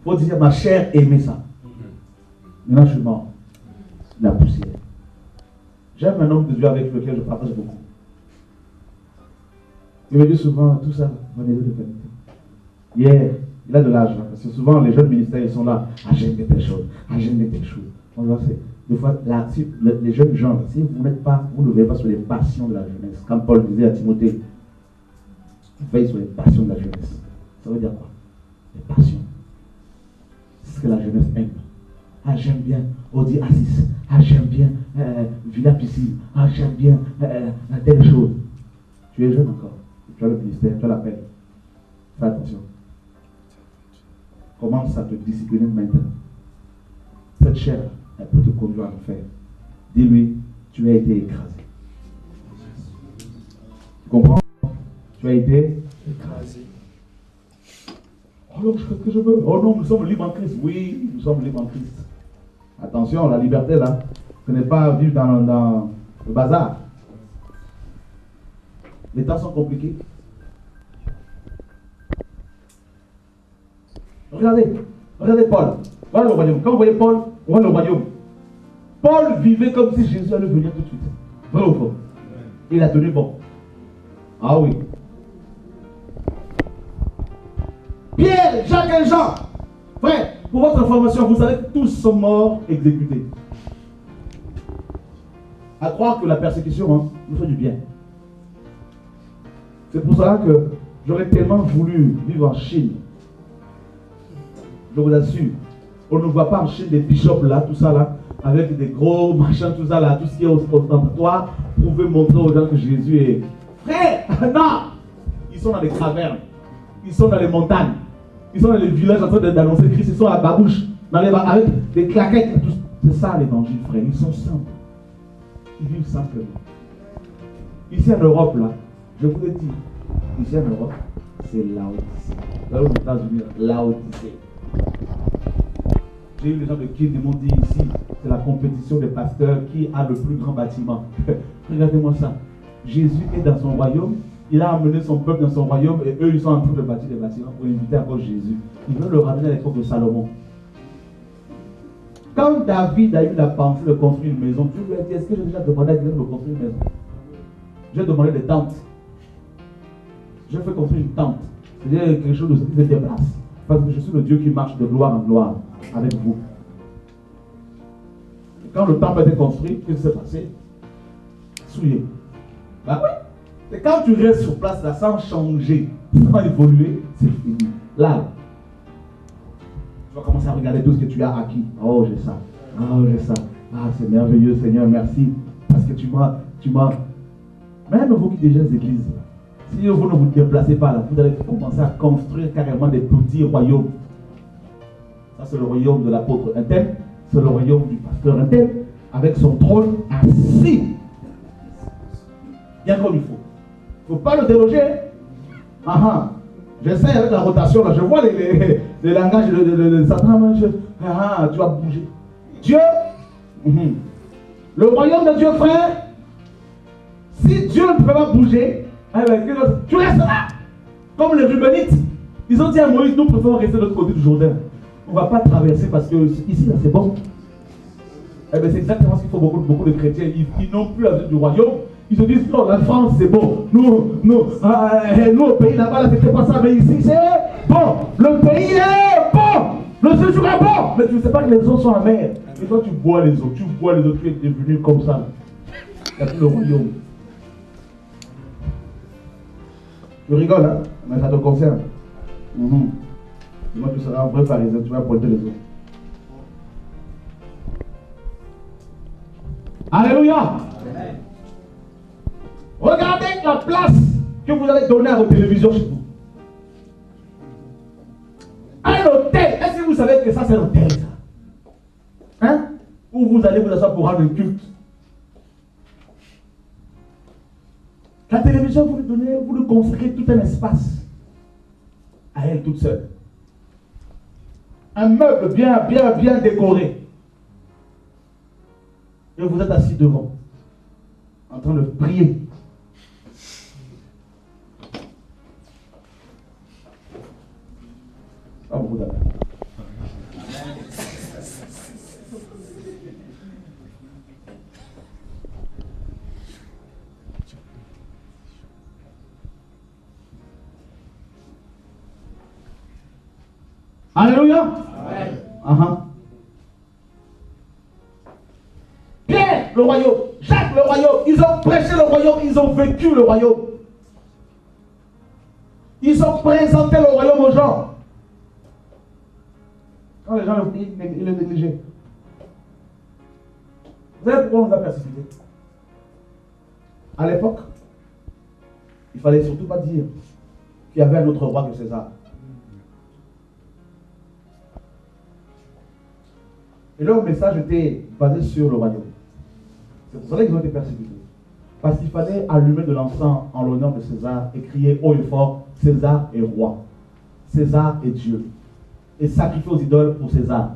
Il faut dire, ma chair aimait ça. Maintenant je suis mort. La poussière. J'aime un homme de Dieu avec lequel je partage beaucoup. Il me dit souvent, tout ça, venez de qualité. Hier, il a de l'âge, hein, parce que souvent les jeunes ministères, ils sont là. Ah, j'aime bien telle chose. Ah, j'aime bien telle chose. Des fois, là, si, les jeunes gens, si vous n'êtes pas, vous ne veillez pas sur les passions de la jeunesse. Comme Paul disait à Timothée, veille sur les passions de la jeunesse. Ça veut dire quoi? Les passions. C'est ce que la jeunesse aime. Ah, j'aime bien Audi Assis. Ah, j'aime bien Villa Piscine. Ah, j'aime bien telle chose. Tu es jeune encore. Tu as le ministère, tu as l'appel. Fais attention. Commence à te discipliner maintenant. Cette chair, elle peut te conduire à l'enfer. Dis-lui, tu as été écrasé. Tu comprends? Tu as été écrasé. Oh non, je fais ce que je veux. Oh non, nous sommes libres en Christ. Oui, nous sommes libres en Christ. Attention, la liberté là, ce n'est pas vivre dans le bazar. Les temps sont compliqués. Regardez Paul. Voilà le royaume. Quand vous voyez Paul, on voit le royaume. Paul vivait comme si Jésus allait venir tout de suite. Vrai ou faux? Il a tenu bon. Ah oui. Pierre, Jacques et Jean. Frère, pour votre information, vous savez que tous sont morts exécutés. À croire que la persécution nous fait du bien. C'est pour cela que j'aurais tellement voulu vivre en Chine. Je vous assure, on ne voit pas en Chine des bishops là, tout ça là, avec des gros machins, tout ça là, tout ce qui est ostentatoire, pour montrer aux gens que Jésus est frère. Non! Ils sont dans les cavernes, ils sont dans les montagnes, ils sont dans les villages en train d'annoncer Christ, ils sont à Babouche, avec des claquettes et tout. C'est ça l'évangile, frère. Ils sont simples. Ils vivent simplement. Ici en Europe là, je vous le dis, ici en Europe, c'est Laodicée. Là aux États-Unis, Laodicée. J'ai eu les gens de qui m'ont dit ici, c'est la compétition des pasteurs qui a le plus grand bâtiment. Regardez-moi ça. Jésus est dans son royaume, il a amené son peuple dans son royaume et eux ils sont en train de bâtir des bâtiments pour inviter encore Jésus. Ils veulent le ramener à l'époque de Salomon. Quand David a eu la pensée de construire une maison, tu lui as dit, est-ce que j'ai déjà demandé à Dieu de construire une maison? J'ai demandé des tentes. J'ai fait construire une tente. C'est-à-dire quelque chose qui se déplace. Parce que je suis le Dieu qui marche de gloire en gloire avec vous. Et quand le temple a été construit, qu'est-ce qui s'est passé? Souillé. Bah oui. Et quand tu restes sur place là sans changer, sans évoluer, c'est fini. Là, tu vas commencer à regarder tout ce que tu as acquis. Oh, j'ai ça. Oh, j'ai ça. Ah, c'est merveilleux, Seigneur, merci. Parce que tu m'as. Même vous qui déjà les églises, si vous ne vous déplacez pas là, vous allez commencer à construire carrément des petits royaumes. Ça, c'est le royaume de l'apôtre un tel. C'est le royaume du pasteur un tel. Avec son trône assis. Bien comme il faut. Il ne faut pas le déloger. J'essaie avec la rotation, là. Je vois les langages de Satan. Tu vas bouger. Dieu, le royaume de Dieu, frère, si Dieu ne peut pas bouger, tu restes là. Comme les Rubénites, ils ont dit à Moïse, nous préférons rester de l'autre côté du Jourdain. On ne va pas traverser parce que ici, là, c'est bon. C'est exactement ce qu'il faut beaucoup de chrétiens. Ils n'ont plus la vie du royaume. Ils se disent, non, la France, c'est bon. Nous, au pays là-bas, là, c'était pas ça, mais ici, c'est bon. Le pays est bon. Le séjour est bon. Mais tu ne sais pas que les eaux sont amères. Et toi, tu bois les eaux. Tu es devenu comme ça. Il n'y a plus le royaume. Tu rigoles, hein? Mais ça te concerne. Dis-moi, tu seras un vrai pharisien, tu vas porter les eaux. Alléluia! Regardez la place que vous allez donner à vos télévisions chez vous. Un hôtel, est-ce que vous savez que ça c'est un hôtel, ça? Hein? Où vous allez vous asseoir pour rendre le culte. La télévision, vous lui donnez, vous lui consacrez tout un espace à elle toute seule. Un meuble bien décoré. Et vous êtes assis devant, en train de prier. Pas beaucoup d'appels. Alléluia. Pierre, le royaume. Jacques, le royaume. Ils ont prêché le royaume. Ils ont vécu le royaume. Ils ont présenté le royaume aux gens. Quand les gens ils le négligeaient. Vous savez pourquoi on nous a persécutés? À l'époque, il ne fallait surtout pas dire qu'il y avait un autre roi que César. Et leur message était basé sur le royaume. C'est pour ça qu'ils ont été persécutés. Parce qu'il fallait allumer de l'encens en l'honneur de César et crier haut et fort, César est roi. César est Dieu. Et sacrifier aux idoles pour César.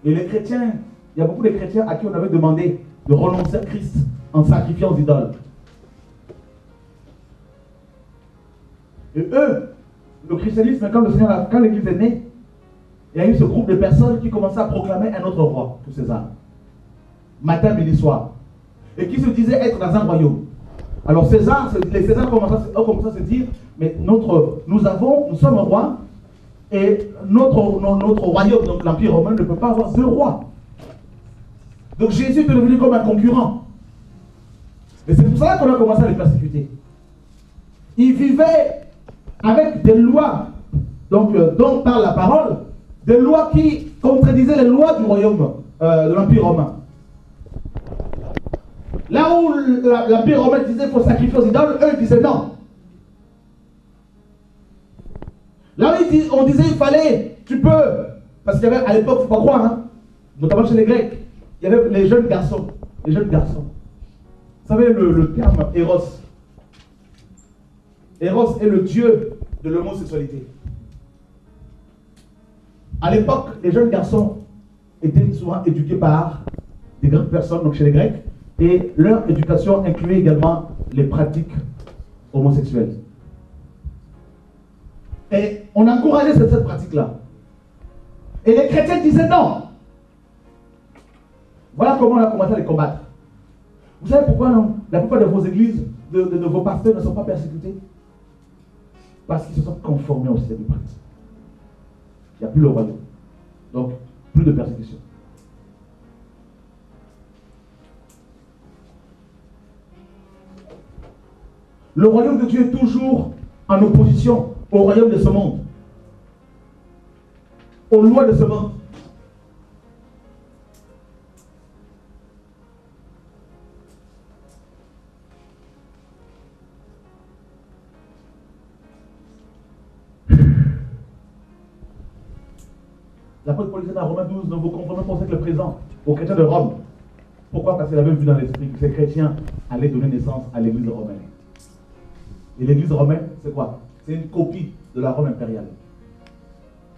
Et les chrétiens, il y a beaucoup de chrétiens à qui on avait demandé de renoncer à Christ en sacrifiant aux idoles. Et eux, le christianisme, quand l'Église est née, il y a eu ce groupe de personnes qui commençaient à proclamer un autre roi que César. Matin, midi, soir. Et qui se disaient être dans un royaume. Alors les Césars ont commencé à se dire, mais nous sommes un roi, et notre royaume, donc l'Empire romain, ne peut pas avoir deux rois. Donc Jésus est devenu comme un concurrent. Et c'est pour ça qu'on a commencé à les persécuter. Ils vivaient avec des lois, donc dont parle la parole, des lois qui contredisaient les lois du royaume, de l'Empire romain. Là où l'Empire romain disait qu'il faut sacrifier aux idoles, eux disaient non. Là où on disait il fallait, tu peux, parce qu'il y avait à l'époque, il ne faut pas croire, hein, notamment chez les Grecs, il y avait les jeunes garçons. Les jeunes garçons. Vous savez le terme Eros. Eros est le dieu de l'homosexualité. À l'époque, les jeunes garçons étaient souvent éduqués par des grandes personnes, donc chez les Grecs, et leur éducation incluait également les pratiques homosexuelles. Et on encourageait cette pratique-là. Et les chrétiens disaient non. Voilà comment on a commencé à les combattre. Vous savez pourquoi non? La plupart de vos églises, de vos pasteurs ne sont pas persécutés? Parce qu'ils se sont conformés au système de pratique. Il n'y a plus le royaume. Donc, plus de persécution. Le royaume de Dieu est toujours en opposition au royaume de ce monde, aux lois de ce monde. L'apôtre Paul disait dans Romains 12, ne vous conformez pas avec le présent, aux chrétiens de Rome. Pourquoi? Parce qu'il avait vu dans l'esprit que ces chrétiens allaient donner naissance à l'église romaine. Et l'église romaine, c'est quoi? C'est une copie de la Rome impériale.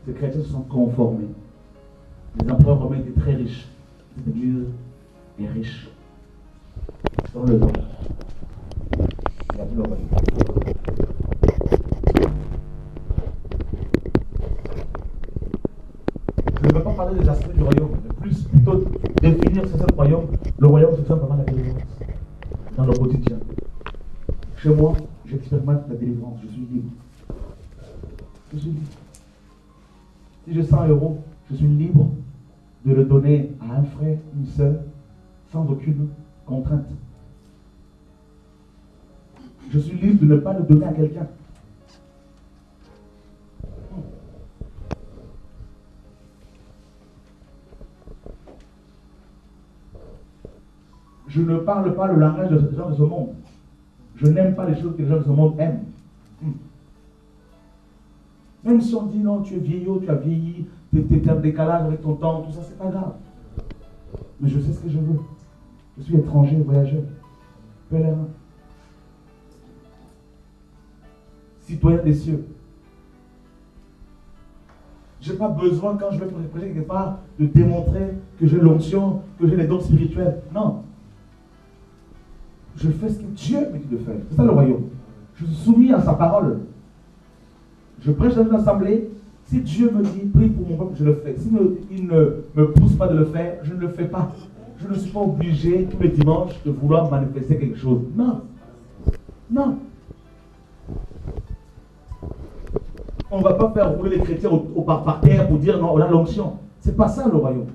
Ces chrétiens se sont conformés. Les empereurs romains étaient très riches. Cette église est riche. Dans le temps. Il y a plus le royaume. Je ne veux pas parler des aspects du royaume, mais plutôt définir ce qu'est le royaume. Le royaume, c'est simplement la délivrance dans le quotidien. Chez moi, j'expérimente la délivrance, je suis libre. Je suis libre. Si j'ai 100 euros, je suis libre de le donner à un frère, une sœur, sans aucune contrainte. Je suis libre de ne pas le donner à quelqu'un. Je ne parle pas le langage des gens de ce monde. Je n'aime pas les choses que les gens de ce monde aiment. Même si on dit non, tu es vieillot, tu as vieilli, tu es en décalage avec ton temps, tout ça, c'est pas grave. Mais je sais ce que je veux. Je suis étranger, voyageur, pèlerin, citoyen des cieux. Je n'ai pas besoin, quand je vais prêcher quelque part, de démontrer que j'ai l'onction, que j'ai les dons spirituels. Non. Je fais ce que Dieu me dit de faire. C'est ça le royaume. Je suis soumis à sa parole. Je prêche dans une assemblée. Si Dieu me dit, prie pour mon peuple, je le fais. Si il ne me pousse pas de le faire, je ne le fais pas. Je ne suis pas obligé tous les dimanches de vouloir manifester quelque chose. Non. Non. On ne va pas faire rouler les chrétiens par terre pour dire non, on a l'onction. C'est pas ça le royaume.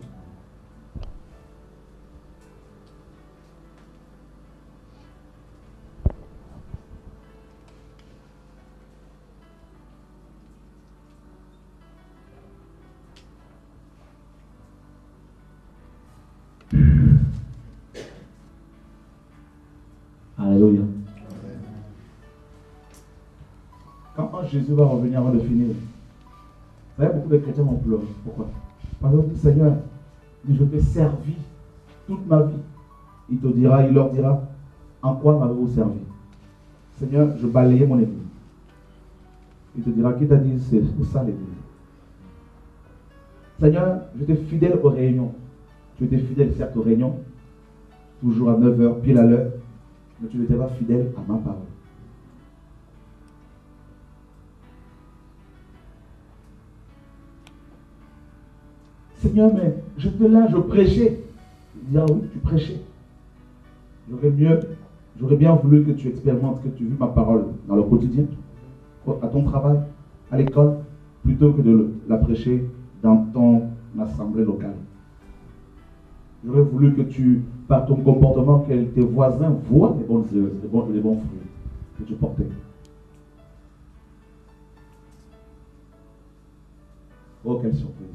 Alléluia. Quand Jésus va revenir avant de finir, vous savez, beaucoup de chrétiens vont pleurer. Pourquoi? Parce que Seigneur, je t'ai servi toute ma vie. Il leur dira, en quoi m'avez-vous servi? Seigneur, je balayais mon église. Il te dira, qui t'a dit, c'est ça l'église? Seigneur, j'étais fidèle aux réunions. Tu étais fidèle certes aux réunions, toujours à 9h, pile à l'heure, mais tu n'étais pas fidèle à ma parole. Seigneur, mais j'étais là, je prêchais. Il dit, ah oui, tu prêchais. J'aurais bien voulu que tu expérimentes, que tu vis ma parole dans le quotidien, à ton travail, à l'école, plutôt que de la prêcher dans ton assemblée locale. J'aurais voulu que tu, par ton comportement, que tes voisins voient les bons fruits que tu portais. Oh, quelle surprise!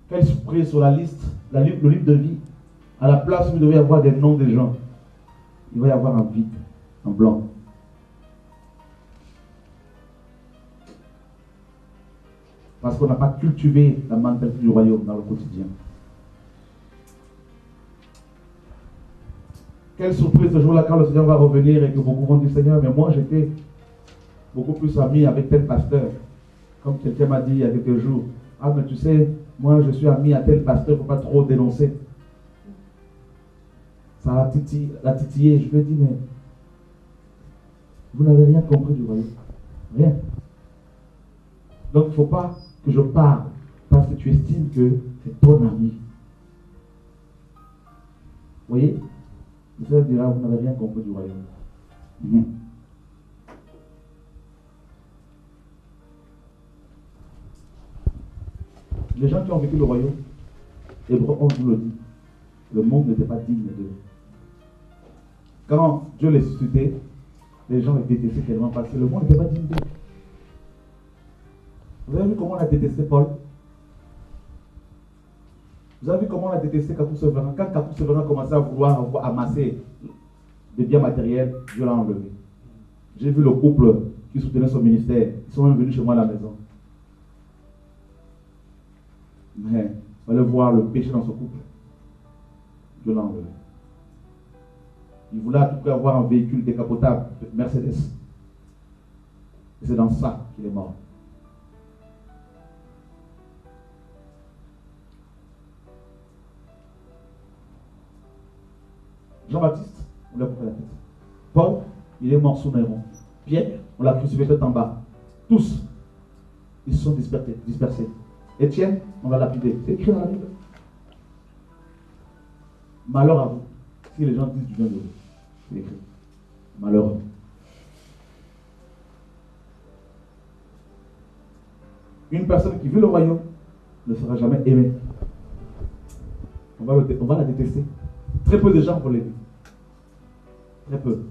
Quelle surprise sur la liste, le livre de vie. À la place où il devait y avoir des noms des gens, il va y avoir un vide, un blanc. Parce qu'on n'a pas cultivé la mentalité du royaume dans le quotidien. Quelle surprise ce jour-là quand le Seigneur va revenir et que beaucoup vont dire, Seigneur, mais moi j'étais beaucoup plus ami avec tel pasteur. Comme quelqu'un m'a dit il y a quelques jours, ah mais tu sais, moi je suis ami à tel pasteur, il ne faut pas trop dénoncer. Ça l'a titillé. Je lui ai dit, mais vous n'avez rien compris du royaume. Rien. Donc il ne faut pas que je parle parce que tu estimes que c'est ton ami. Vous voyez? Le Seigneur dira, vous n'avez rien compris du royaume. Les gens qui ont vécu le royaume, Hébreux 11 nous le dit, le monde n'était pas digne d'eux. Quand Dieu les suscitait, les gens les détestaient tellement parce que le monde n'était pas digne d'eux. Vous avez vu comment on a détesté Paul? Vous avez vu comment on a détesté Catou Séverin? Quand Catou Séverin commençait à vouloir amasser des biens matériels, Dieu l'a enlevé. J'ai vu le couple qui soutenait son ministère. Ils sont même venus chez moi à la maison. Mais il fallait voir le péché dans ce couple. Dieu l'a enlevé. Il voulait à tout prix avoir un véhicule décapotable, Mercedes. Et c'est dans ça qu'il est mort. Jean-Baptiste, on lui a coupé la tête. Paul, il est mort sous Néron. Pierre, on l'a crucifié tout en bas. Tous, ils se sont dispersés. Étienne, on l'a lapidé. C'est écrit dans la Bible. Malheur à vous. Si les gens disent du bien de vous, c'est écrit. Malheur à vous. Une personne qui veut le royaume ne sera jamais aimée. On va la détester. Très peu de gens vont l'aimer. Très peu.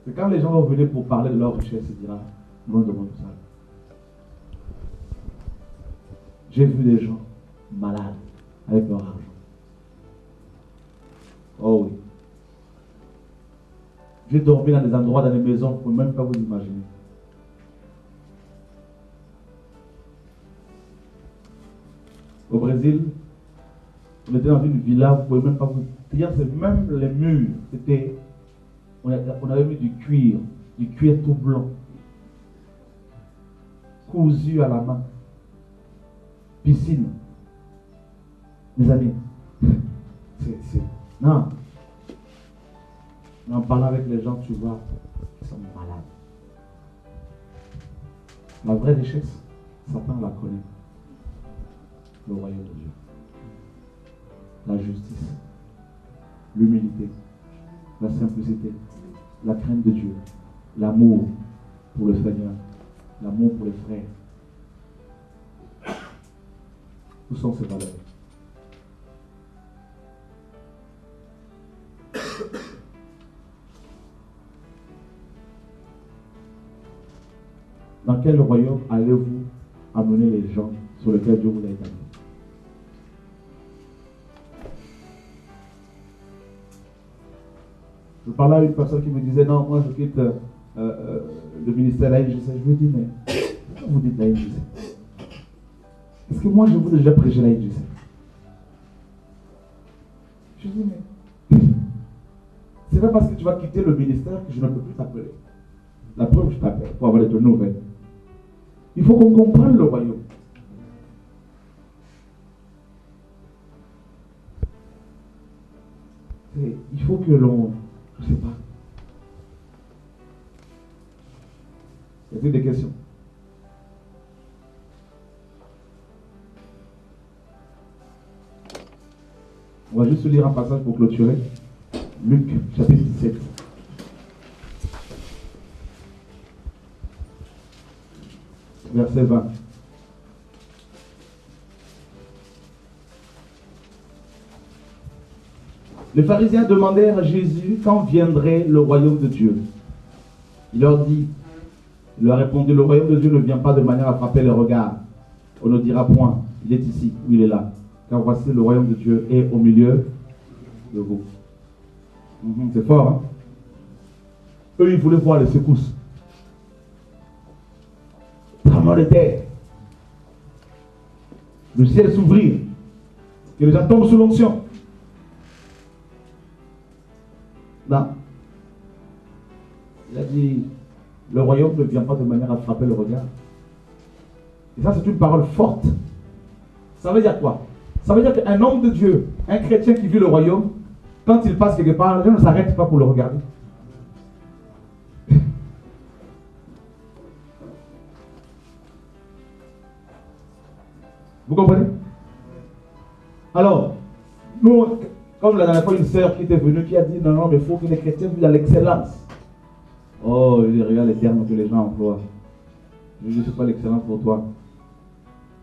C'est quand les gens vont venir pour parler de leur richesse, ils diront, non, demande ça. J'ai vu des gens malades avec leur argent. Oh oui. J'ai dormi dans des endroits, dans des maisons, vous ne pouvez même pas vous imaginer. Au Brésil, on était dans une villa, vous ne pouvez même pas vous dire, c'est même les murs, c'était, on avait mis du cuir tout blanc, cousu à la main, piscine. Mes amis, non. En parlant avec les gens, tu vois, ils sont malades. La vraie richesse, Satan la connaît. Le royaume de Dieu. La justice, l'humilité, la simplicité, la crainte de Dieu, l'amour pour le Seigneur, l'amour pour les frères. Où sont ces valeurs? Dans quel royaume allez-vous amener les gens sur lesquels Dieu vous a établi? Je parlais à une personne qui me disait, non, moi je quitte le ministère de la NGC. Je lui ai dit, mais pourquoi vous dites la NGC? Est-ce que moi je vous ai déjà prêché la NGC? Je lui ai dit, mais c'est pas parce que tu vas quitter le ministère que je ne peux plus t'appeler. La preuve, je t'appelle pour avoir de nouvelles. Il faut qu'on comprenne le royaume. Il faut que l'on... Je ne sais pas. Y a-t-il des questions? On va juste lire un passage pour clôturer. Luc, chapitre 17. Verset 20. Les pharisiens demandèrent à Jésus quand viendrait le royaume de Dieu. Il leur a répondu, le royaume de Dieu ne vient pas de manière à frapper les regards. On ne dira point, il est ici ou il est là. Car voici le royaume de Dieu est au milieu de vous. C'est fort, hein? Eux, ils voulaient voir les secousses. Tremblement de terre. Le ciel s'ouvrir. Que les gens tombent sous l'onction. Non. Il a dit, le royaume ne vient pas de manière à frapper le regard. Et ça, c'est une parole forte. Ça veut dire quoi? Ça veut dire qu'un homme de Dieu, un chrétien qui vit le royaume, quand il passe quelque part, les gens ne s'arrêtent pas pour le regarder. Vous comprenez? Alors, nous, comme la dernière fois, une sœur qui était venue, qui a dit, non, mais il faut que les chrétiens vivent dans l'excellence. Oh, il regarde les termes que les gens emploient. Je ne suis pas l'excellence pour toi.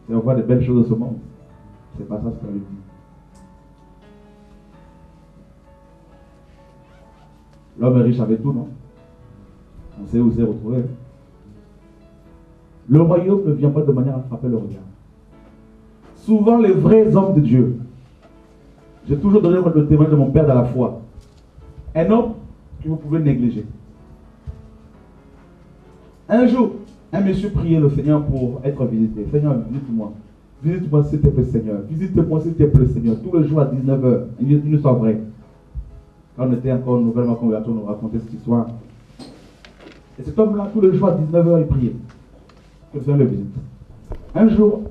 C'est voir des belles choses de ce monde. C'est pas ça ce qu'elle dit. L'homme est riche avec tout, non? On sait où c'est retrouvé. Le royaume ne vient pas de manière à frapper le regard. Souvent, les vrais hommes de Dieu, j'ai toujours donné le témoin de mon père dans la foi. Un homme que vous pouvez négliger. Un jour, un monsieur priait le Seigneur pour être visité. Seigneur, visite-moi. Visite-moi s'il te plaît, Seigneur. Visite-moi s'il te plaît, Seigneur. Tous les jours à 19h. Il nous soit vrai. Quand on était encore nouvellement convertis, on nous racontait cette histoire. Et cet homme-là, tous les jours à 19h, il priait. Que le Seigneur le visite. Un jour,